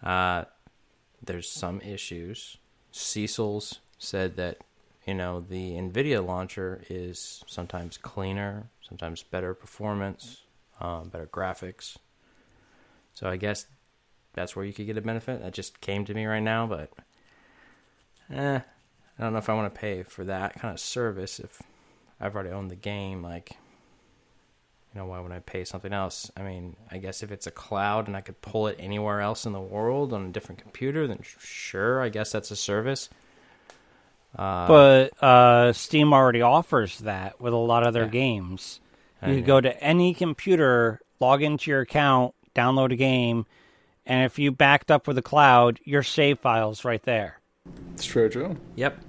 There's some issues. Cecil's said that the NVIDIA launcher is sometimes cleaner, sometimes better performance, better graphics. So I guess that's where you could get a benefit. That just came to me right now, but I don't know if I want to pay for that kind of service if I've already owned the game. Like, why would I pay something else? I mean, I guess if it's a cloud and I could pull it anywhere else in the world on a different computer, then sure, I guess that's a service. But Steam already offers that with a lot of their games. You can go to any computer, log into your account, download a game, and if you backed up with a cloud, your save file's right there. It's true. Yep.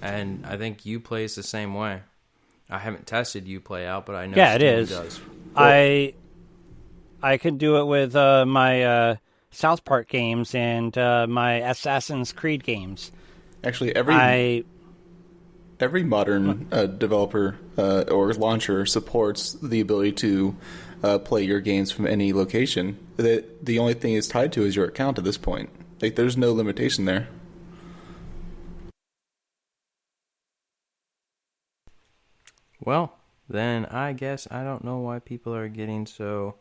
And I think Uplay is the same way. I haven't tested Uplay out, but I know Steam it is. Does. I can do it with my South Park games and my Assassin's Creed games. Actually, every modern developer or launcher supports the ability to play your games from any location. The only thing it's tied to is your account at this point. Like, there's no limitation there. Well, then I guess I don't know why people are getting so...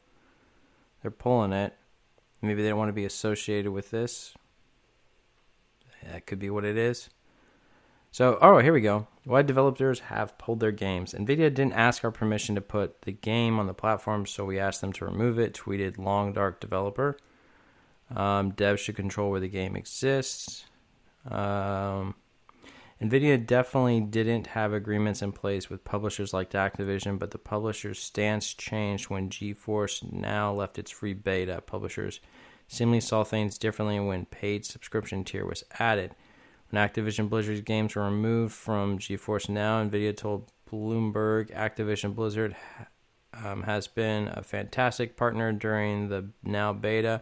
They're pulling it. Maybe they don't want to be associated with this. That could be what it is. So, here we go. Why developers have pulled their games. NVIDIA didn't ask our permission to put the game on the platform, so we asked them to remove it, tweeted Long Dark developer. Devs should control where the game exists. NVIDIA definitely didn't have agreements in place with publishers like Activision, but the publisher's stance changed when G.N.A. left its free beta. Publishers seemingly saw things differently when paid subscription tier was added. When Activision Blizzard's games were removed from GeForce Now, NVIDIA told Bloomberg Activision Blizzard has been a fantastic partner during the Now beta,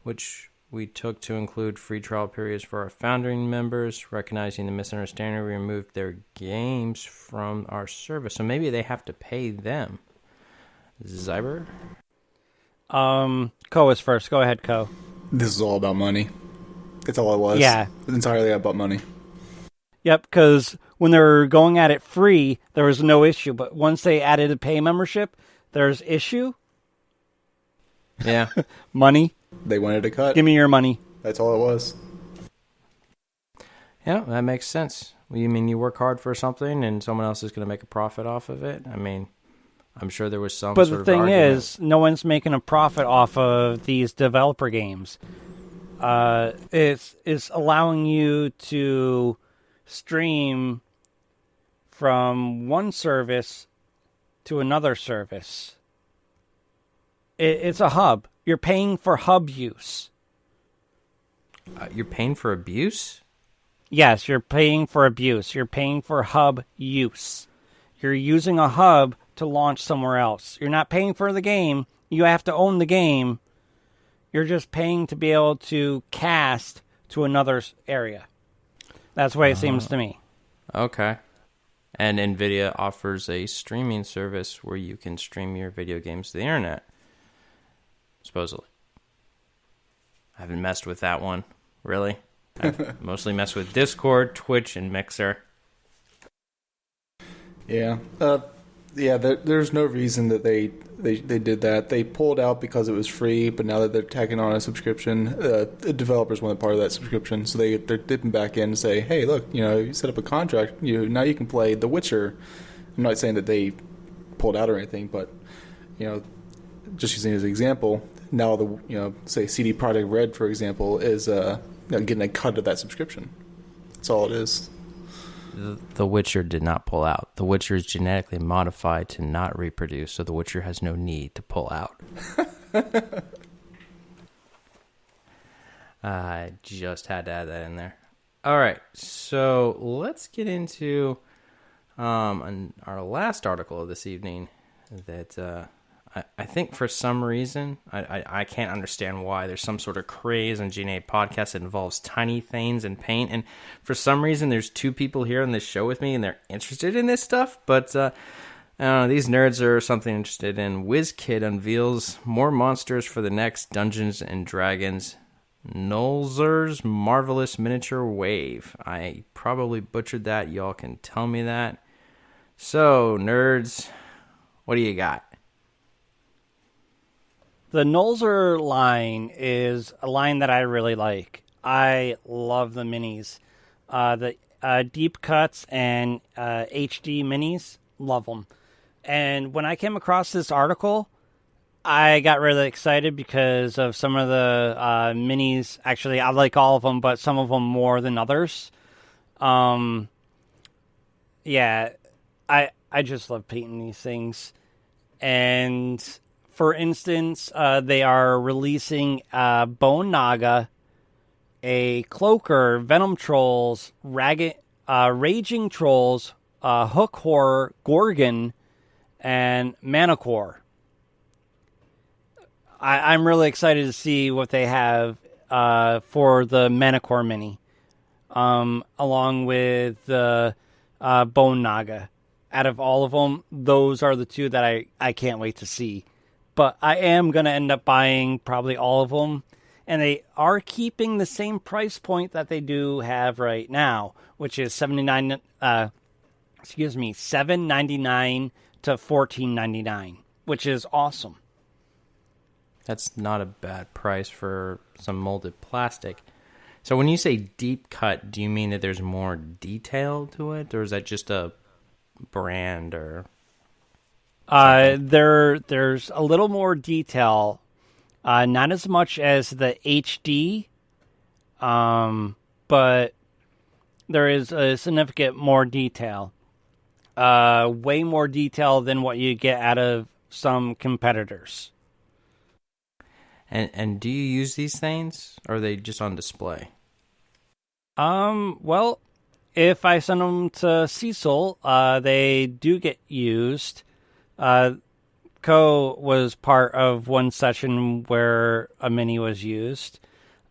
which we took to include free trial periods for our founding members. Recognizing the misunderstanding, we removed their games from our service. So maybe they have to pay them. Zyber? Ko is first. Go ahead, Ko. This is all about money. That's all it was. Yeah. It's entirely about money. Yep, because when they were going at it free, there was no issue. But once they added a pay membership, there's issue. Yeah. Money. They wanted a cut. Give me your money. That's all it was. Yeah, that makes sense. You mean you work hard for something and someone else is going to make a profit off of it? I mean, I'm sure there was some but sort of the thing argument. is, no one's making a profit off of these developer games. It's allowing you to stream from one service to another service. It's a hub. You're paying for hub use. You're paying for abuse? Yes, you're paying for abuse. You're paying for hub use. You're using a hub to launch somewhere else. You're not paying for the game. You have to own the game. You're just paying to be able to cast to another area. That's the way it seems to me. Okay. And NVIDIA offers a streaming service where you can stream your video games to the internet. Supposedly. I haven't messed with that one, really. I've mostly messed with Discord, Twitch, and Mixer. Yeah. There's no reason that they did that. They pulled out because it was free, but now that they're tacking on a subscription, the developers want part of that subscription, so they're dipping back in and say, hey, look, you set up a contract, now you can play The Witcher. I'm not saying that they pulled out or anything, but just using it as an example, now say CD Projekt Red, for example, is getting a cut of that subscription. That's all it is. The Witcher did not pull out. The Witcher is genetically modified to not reproduce, so The Witcher has no need to pull out. I just had to add that in there. All right, so let's get into our last article of this evening that I think for some reason, I can't understand why, there's some sort of craze on G.N.A. podcast that involves tiny things and paint, and for some reason there's two people here on this show with me and they're interested in this stuff, but I don't know, these nerds are something interested in. WizKid unveils more monsters for the next Dungeons & Dragons. Nolzur's Marvelous Miniature Wave. I probably butchered that. Y'all can tell me that. So, nerds, what do you got? The Nolzer line is a line that I really like. I love the minis. The deep cuts and HD minis, love them. And when I came across this article, I got really excited because of some of the minis. Actually, I like all of them, but some of them more than others. Yeah, I just love painting these things. And for instance, they are releasing Bone Naga, a Cloaker, Venom Trolls, Raging Trolls, Hook Horror, Gorgon, and Manticore. I'm really excited to see what they have for the Manticore mini, along with the Bone Naga. Out of all of them, those are the two that I can't wait to see. But I am going to end up buying probably all of them. And they are keeping the same price point that they do have right now, which is $7.99 to $14.99, which is awesome. That's not a bad price for some molded plastic. So when you say deep cut, do you mean that there's more detail to it, or is that just a brand or there's a little more detail, not as much as the HD, but there is a significant more detail, way more detail than what you get out of some competitors. And do you use these things, or are they just on display? Well, if I send them to Cecil, they do get used. Co was part of one session where a mini was used.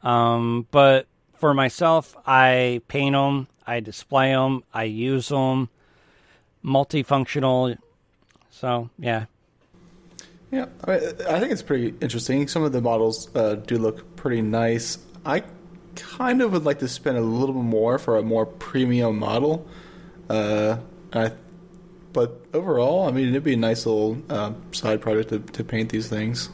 But for myself, I paint them, I display them, I use them, multifunctional. So, yeah. Yeah, I think it's pretty interesting. Some of the models do look pretty nice. I kind of would like to spend a little bit more for a more premium model. But overall, I mean, it'd be a nice little side project to paint these things.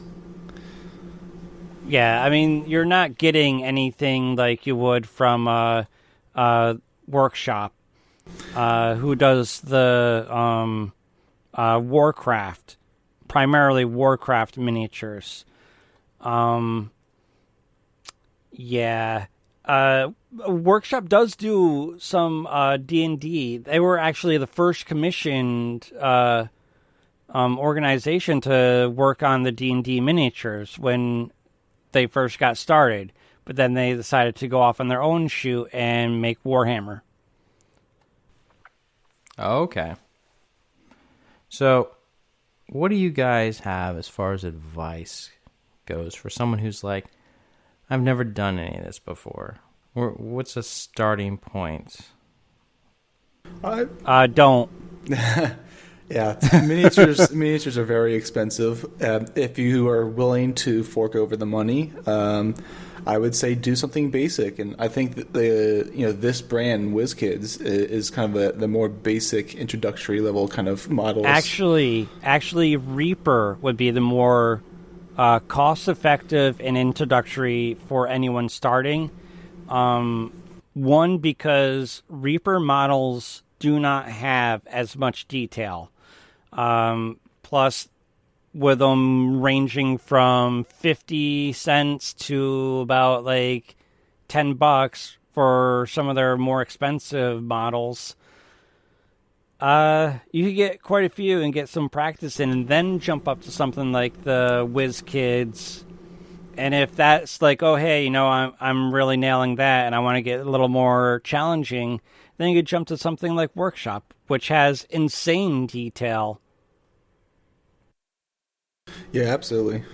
Yeah, I mean, you're not getting anything like you would from a Workshop, who does the Warcraft, primarily Warcraft miniatures. Yeah. Workshop does do some D&D. They were actually the first commissioned organization to work on the D&D miniatures when they first got started. But then they decided to go off on their own shoot and make Warhammer. Okay. So, what do you guys have as far as advice goes for someone who's like, I've never done any of this before? What's a starting point? Don't. Yeah, miniatures are very expensive. If you are willing to fork over the money, I would say do something basic. And I think that this brand WizKids is kind of the more basic introductory level kind of models. Actually, Reaper would be the more cost-effective and introductory for anyone starting. One, because Reaper models do not have as much detail. Plus, with them ranging from 50 cents to about like $10 for some of their more expensive models. You could get quite a few and get some practice in, and then jump up to something like the WizKids. And if that's like, oh hey, I'm really nailing that, and I want to get a little more challenging, then you could jump to something like Workshop, which has insane detail. Yeah, absolutely.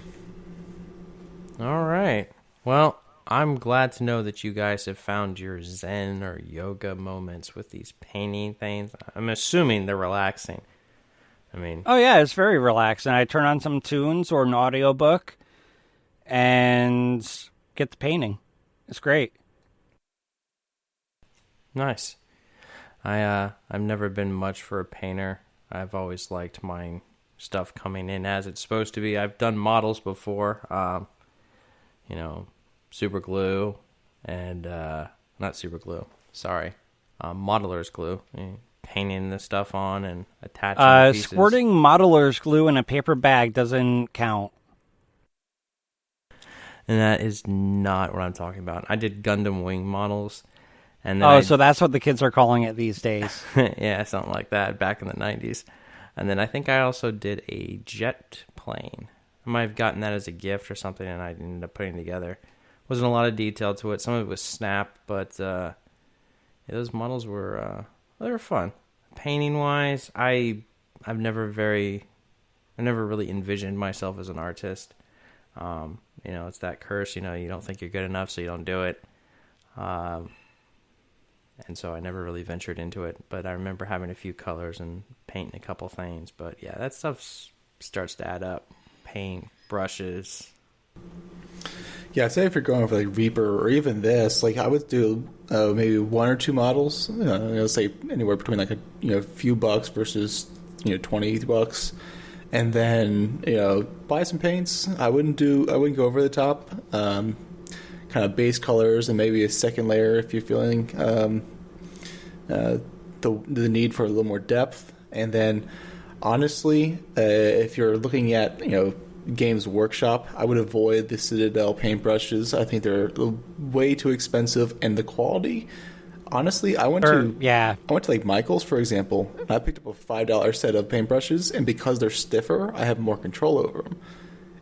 All right. Well, I'm glad to know that you guys have found your zen or yoga moments with these painting things. I'm assuming they're relaxing. I mean... Oh, yeah, it's very relaxing. I turn on some tunes or an audiobook and get the painting. It's great. Nice. I've never been much for a painter. I've always liked my stuff coming in as it's supposed to be. I've done models before, super glue and not super glue. Sorry, modeler's glue. Painting the stuff on and attaching the pieces. Squirting modeler's glue in a paper bag doesn't count. And that is not what I'm talking about. I did Gundam wing models. And then so that's what the kids are calling it these days. yeah, something like that back in the 90s. And then I think I also did a jet plane. I might have gotten that as a gift or something, and I ended up putting it together. Wasn't a lot of detail to it. Some of it was snap, but those models were they were fun. Painting wise, I've never really envisioned myself as an artist. It's that curse. You don't think you're good enough, so you don't do it. And so I never really ventured into it. But I remember having a few colors and painting a couple things. But yeah, that stuff starts to add up. Paint, brushes. Yeah, I'd say if you're going for like Reaper or even this, like I would do maybe one or two models. Say anywhere between like a few bucks versus $20, and then buy some paints. I wouldn't go over the top. Kind of base colors and maybe a second layer if you're feeling the need for a little more depth. And then, honestly, if you're looking at Games Workshop, I would avoid the Citadel paintbrushes. I think they're way too expensive, and the quality. Honestly, I went to like Michael's, for example, and I picked up a $5 set of paintbrushes, and because they're stiffer, I have more control over them.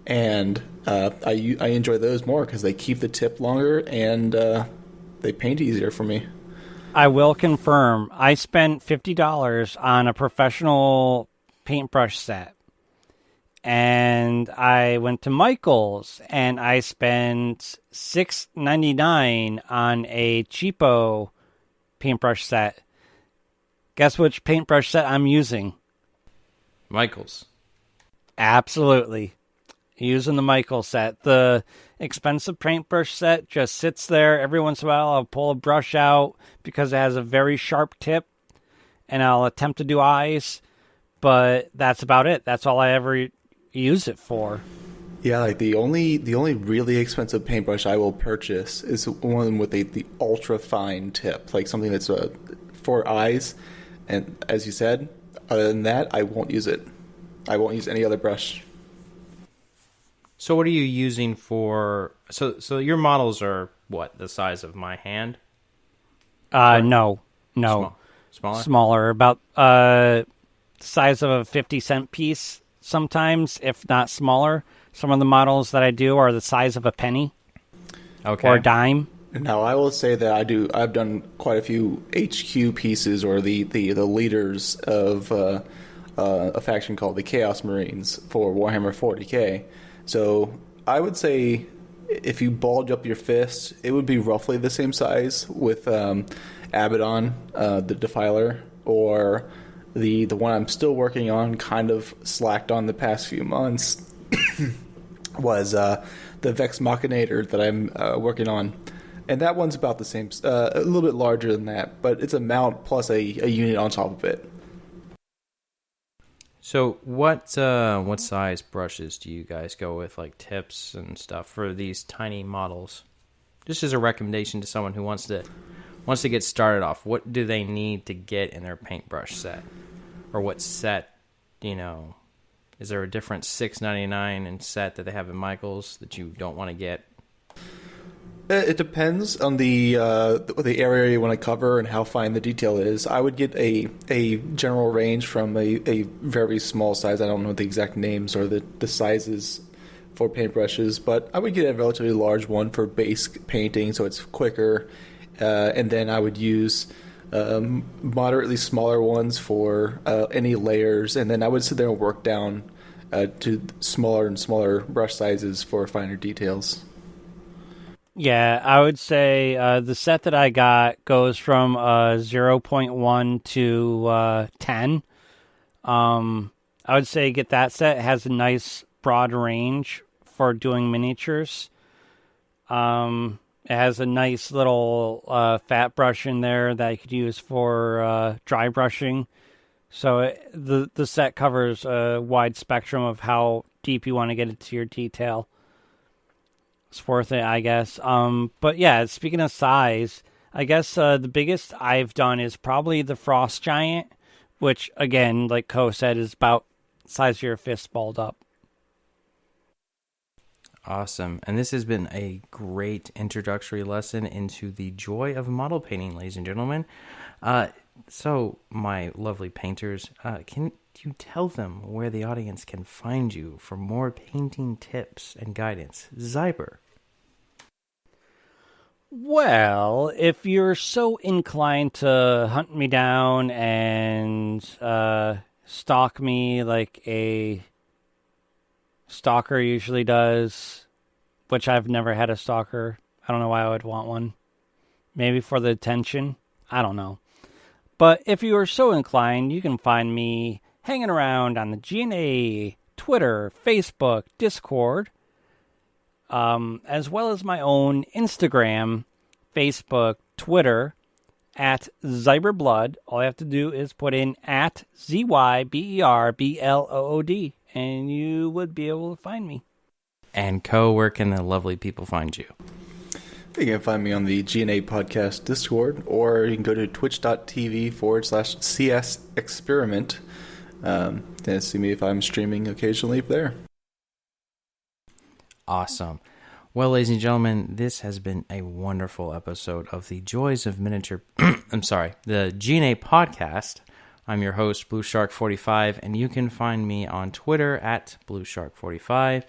And I enjoy those more because they keep the tip longer and they paint easier for me. I will confirm, I spent $50 on a professional paintbrush set. And I went to Michael's and I spent $6.99 on a cheapo paintbrush set. Guess which paintbrush set I'm using? Michael's. Absolutely. Using the Michael set. The expensive paintbrush set just sits there. Every once in a while, I'll pull a brush out because it has a very sharp tip, and I'll attempt to do eyes, but that's about it. That's all I ever use it for. Yeah, like the only really expensive paintbrush I will purchase is one with the ultra fine tip, like something that's for eyes. And as you said, other than that, I won't use it. I won't use any other brush. So what are you using for... So your models are, what, the size of my hand? No. Smaller? Smaller. About size of a 50-cent piece sometimes, if not smaller. Some of the models that I do are the size of a penny. Okay. Or a dime. Now, I will say that I've done quite a few HQ pieces or the leaders of a faction called the Chaos Marines for Warhammer 40K. So I would say if you bulge up your fist, it would be roughly the same size with Abaddon, the Defiler, or the one I'm still working on, kind of slacked on the past few months, was the Vex Machinator that I'm working on. And that one's about the same, a little bit larger than that, but it's a mount plus a unit on top of it. So what size brushes do you guys go with, like tips and stuff for these tiny models? Just as a recommendation to someone who wants to get started off, what do they need to get in their paintbrush set? Or what set, is there a different $6.99 in set that they have in Michael's that you don't want to get? It depends on the area you want to cover and how fine the detail is. I would get a general range from a very small size. I don't know the exact names or the sizes for paintbrushes, but I would get a relatively large one for base painting, so it's quicker. And then I would use moderately smaller ones for any layers, and then I would sit there and work down to smaller and smaller brush sizes for finer details. Yeah, I would say the set that I got goes from 0.1 to 10. I would say get that set. It has a nice broad range for doing miniatures. It has a nice little fat brush in there that you could use for dry brushing. So the set covers a wide spectrum of how deep you want to get into your detail. It's worth it, I guess. But yeah, speaking of size, I guess the biggest I've done is probably the Frost Giant, which again, like Ko said, is about the size of your fist balled up. Awesome. And this has been a great introductory lesson into the joy of model painting, ladies and gentlemen. So, my lovely painters, can you tell them where the audience can find you for more painting tips and guidance? Zyber. Well, if you're so inclined to hunt me down and stalk me like a stalker usually does, which I've never had a stalker. I don't know why I would want one. Maybe for the attention. I don't know. But if you are so inclined, you can find me hanging around on the G.N.A, Twitter, Facebook, Discord, as well as my own Instagram, Facebook, Twitter, at Zyberblood. All you have to do is put in at ZYBERBLOOD, and you would be able to find me. And Ko, where can the lovely people find you? You can find me on the G.N.A podcast Discord, or you can go to twitch.tv/CS Experiment to see me if I'm streaming occasionally there. Awesome. Well, ladies and gentlemen, this has been a wonderful episode of the Joys of Miniature... the G.N.A podcast. I'm your host, Blue Shark 45, and you can find me on Twitter at Blue Shark 45.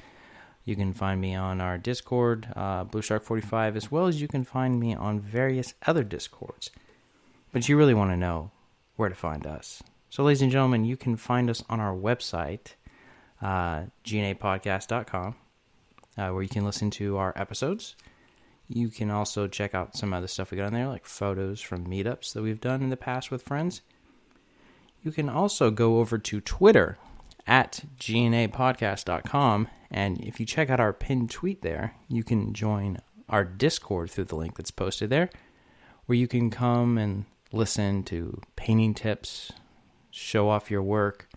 You can find me on our Discord, Blue Shark 45, as well as you can find me on various other Discords. But you really want to know where to find us. So, ladies and gentlemen, you can find us on our website, GNApodcast.com, where you can listen to our episodes. You can also check out some other stuff we got on there, like photos from meetups that we've done in the past with friends. You can also go over to Twitter at GNApodcast.com, and if you check out our pinned tweet there, you can join our Discord through the link that's posted there, where you can come and listen to painting tips, show off your work,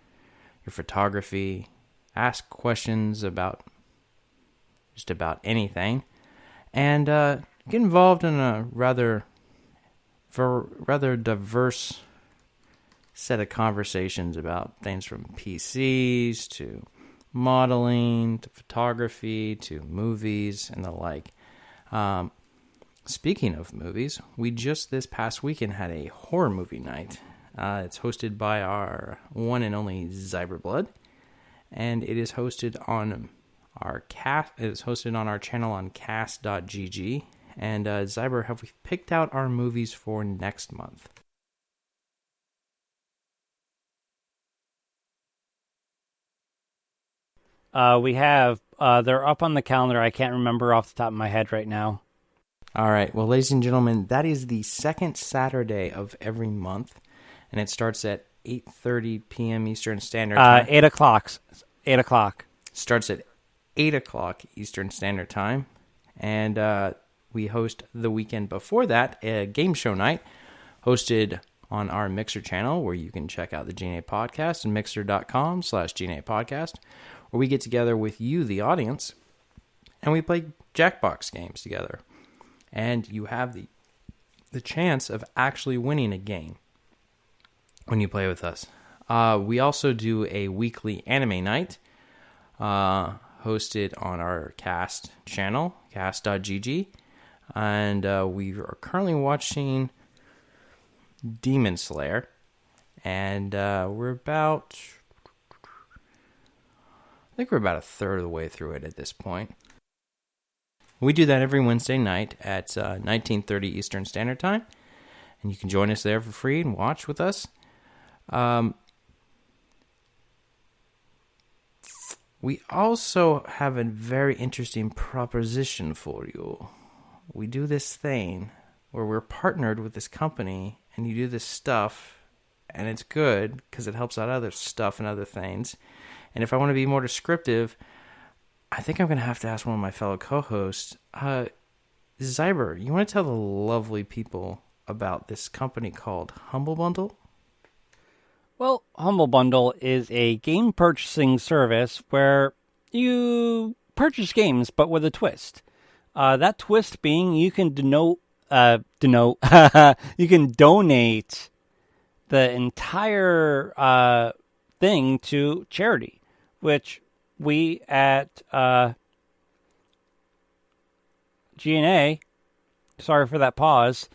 your photography, ask questions about just about anything, and get involved in a rather diverse set of conversations about things from PCs to modeling to photography to movies and the like. Speaking of movies, we just this past weekend had a horror movie night. It's hosted by our one and only Zyberblood, and it is hosted on our channel on cast.gg. And Zyber, have we picked out our movies for next month? We have. They're up on the calendar. I can't remember off the top of my head right now. All right. Well, ladies and gentlemen, that is the second Saturday of every month, and it starts at 8:30 p.m. Eastern Standard Time. 8 o'clock. 8 o'clock. Starts at 8 o'clock Eastern Standard Time, and we host the weekend before that a game show night hosted on our Mixer channel, where you can check out the G.N.A podcast and mixer.com/G.N.A podcast, where we get together with you, the audience, and we play Jackbox games together. And you have the chance of actually winning a game when you play with us. We also do a weekly anime night hosted on our cast channel, cast.gg. And we are currently watching Demon Slayer. And we're about... I think we're about a third of the way through it at this point. We do that every Wednesday night at 19:30 Eastern Standard Time, and you can join us there for free and watch with us. We also have a very interesting proposition for you. We do this thing where we're partnered with this company, and you do this stuff, and it's good because it helps out other stuff and other things. And if I want to be more descriptive, I think I'm going to have to ask one of my fellow co-hosts, Zyber, you want to tell the lovely people about this company called Humble Bundle? Well, Humble Bundle is a game purchasing service where you purchase games, but with a twist. That twist being you can you can donate the entire thing to charity, which we at G.N.A. Sorry for that pause.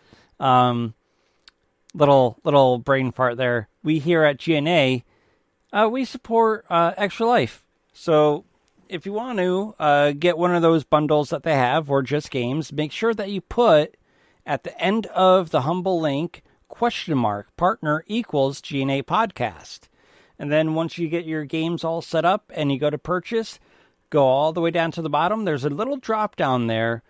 Little brain fart there. We here at G.N.A. We support Extra Life. So if you want to get one of those bundles that they have, or just games, make sure that you put at the end of the Humble link, !partner equals G.N.A. podcast. And then once you get your games all set up and you go to purchase, go all the way down to the bottom. There's a little drop down there.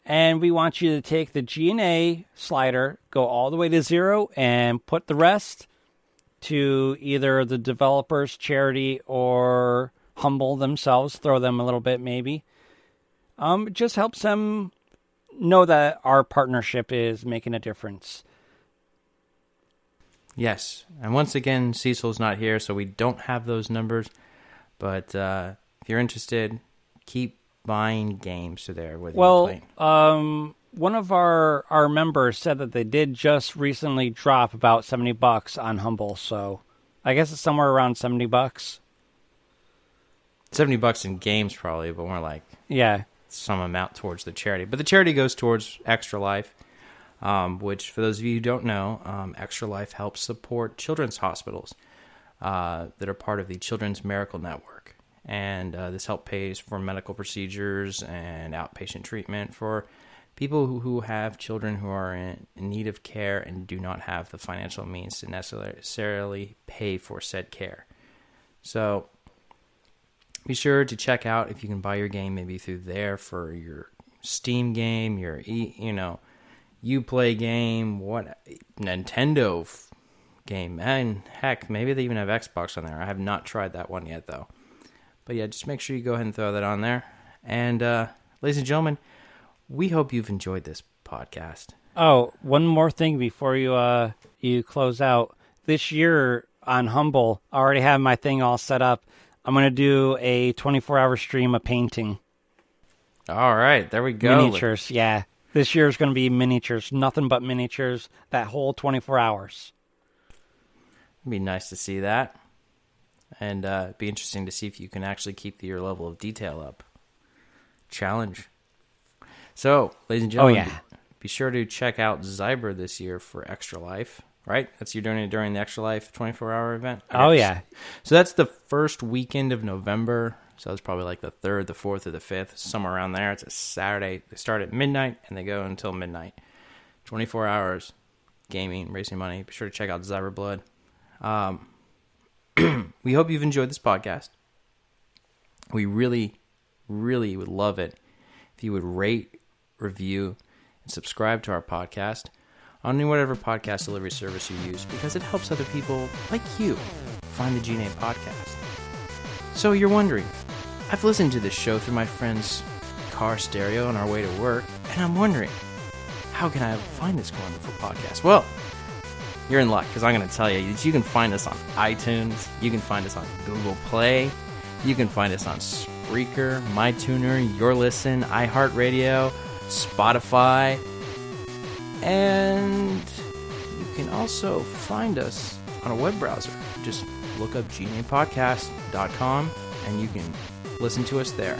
And we want you to take the G.N.A. slider, go all the way to 0, and put the rest to either the developers, charity, or Humble themselves. Throw them a little bit, maybe. It just helps them know that our partnership is making a difference. Yes. And once again, Cecil's not here, so we don't have those numbers. But if you're interested, keep buying games to there with you playing. One of our members said that they did just recently drop about $70 on Humble, so I guess it's somewhere around $70. $70 in games probably, but more like some amount towards the charity. But the charity goes towards Extra Life, which for those of you who don't know, Extra Life helps support children's hospitals that are part of the Children's Miracle Network. And this help pays for medical procedures and outpatient treatment for people who have children who are in need of care and do not have the financial means to necessarily pay for said care. So be sure to check out if you can buy your game maybe through there for your Steam game, your Uplay game, Nintendo game, and heck, maybe they even have Xbox on there. I have not tried that one yet though. But yeah, just make sure you go ahead and throw that on there. And ladies and gentlemen, we hope you've enjoyed this podcast. Oh, one more thing before you close out. This year on Humble, I already have my thing all set up. I'm going to do a 24-hour stream of painting. All right, there we go. Miniatures, yeah. This year is going to be miniatures. Nothing but miniatures that whole 24 hours. It'd be nice to see that. And it'd be interesting to see if you can actually keep your level of detail up. Challenge. So, ladies and gentlemen, be sure to check out Zyber this year for Extra Life, right? That's you're doing it during the Extra Life 24-hour event? Okay. Oh, yeah. So that's the first weekend of November. So it's probably like the 3rd, the 4th, or the 5th, somewhere around there. It's a Saturday. They start at midnight, and they go until midnight. 24 hours, gaming, raising money. Be sure to check out Zyber Blood. We hope you've enjoyed this podcast. We really, really would love it if you would rate, review, and subscribe to our podcast on whatever podcast delivery service you use, because it helps other people like you find the G.N.A. podcast. So you're wondering, I've listened to this show through my friend's car stereo on our way to work, and I'm wondering, how can I find this wonderful podcast? Well, you're in luck, because I'm going to tell you that you can find us on iTunes, you can find us on Google Play, you can find us on Spreaker, MyTuner, Your Listen, iHeartRadio, Spotify, and you can also find us on a web browser. Just look up GNApodcast.com and you can listen to us there.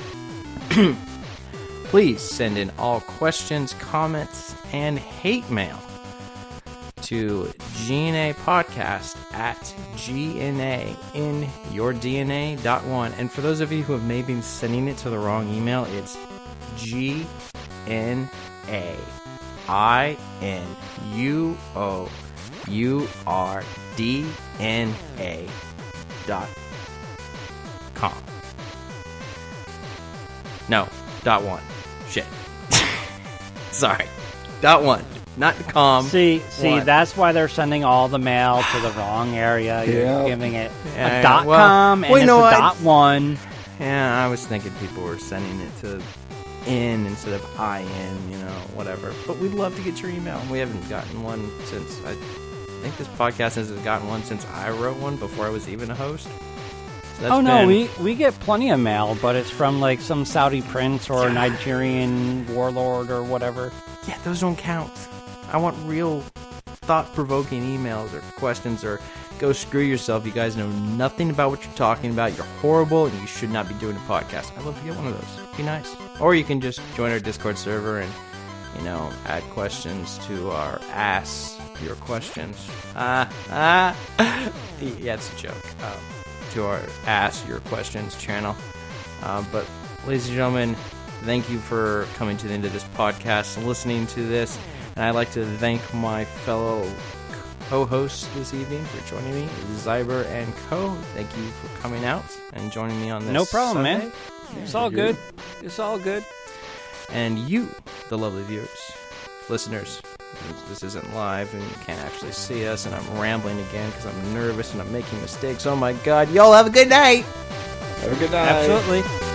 Please send in all questions, comments, and hate mail to GNApodcast at GNAinyourdNA.1. And for those of you who have maybe been sending it to the wrong email, it's GNAinyourdNA.com. No, .1. Shit. Sorry. .1. Not .com. See, that's why they're sending all the mail to the wrong area. You're giving it a .com and it's a .1. Yeah, I was thinking people were sending it to in instead of I-N, whatever. But we'd love to get your email. We haven't gotten one since, I think this podcast hasn't gotten one since I wrote one before I was even a host. So that's no, been- we get plenty of mail, but it's from like some Saudi prince or Nigerian warlord or whatever. Yeah, those don't count. I want real thought-provoking emails or questions, or go screw yourself. You guys know nothing about what you're talking about. You're horrible, and you should not be doing a podcast. I'd love to get one of those. Be nice. Or you can just join our Discord server and, add questions to our Ask Your Questions. Yeah, it's a joke. To our Ask Your Questions channel. But, ladies and gentlemen, thank you for coming to the end of this podcast and listening to this. And I'd like to thank my fellow co-hosts this evening for joining me, Zyber and Co. Thank you for coming out and joining me on this No problem, Sunday. man. It's all good. It's all good. And you, the lovely viewers, listeners, this isn't live and you can't actually see us, and I'm rambling again because I'm nervous and I'm making mistakes. Oh my god, y'all have a good night! Have a good night. Absolutely.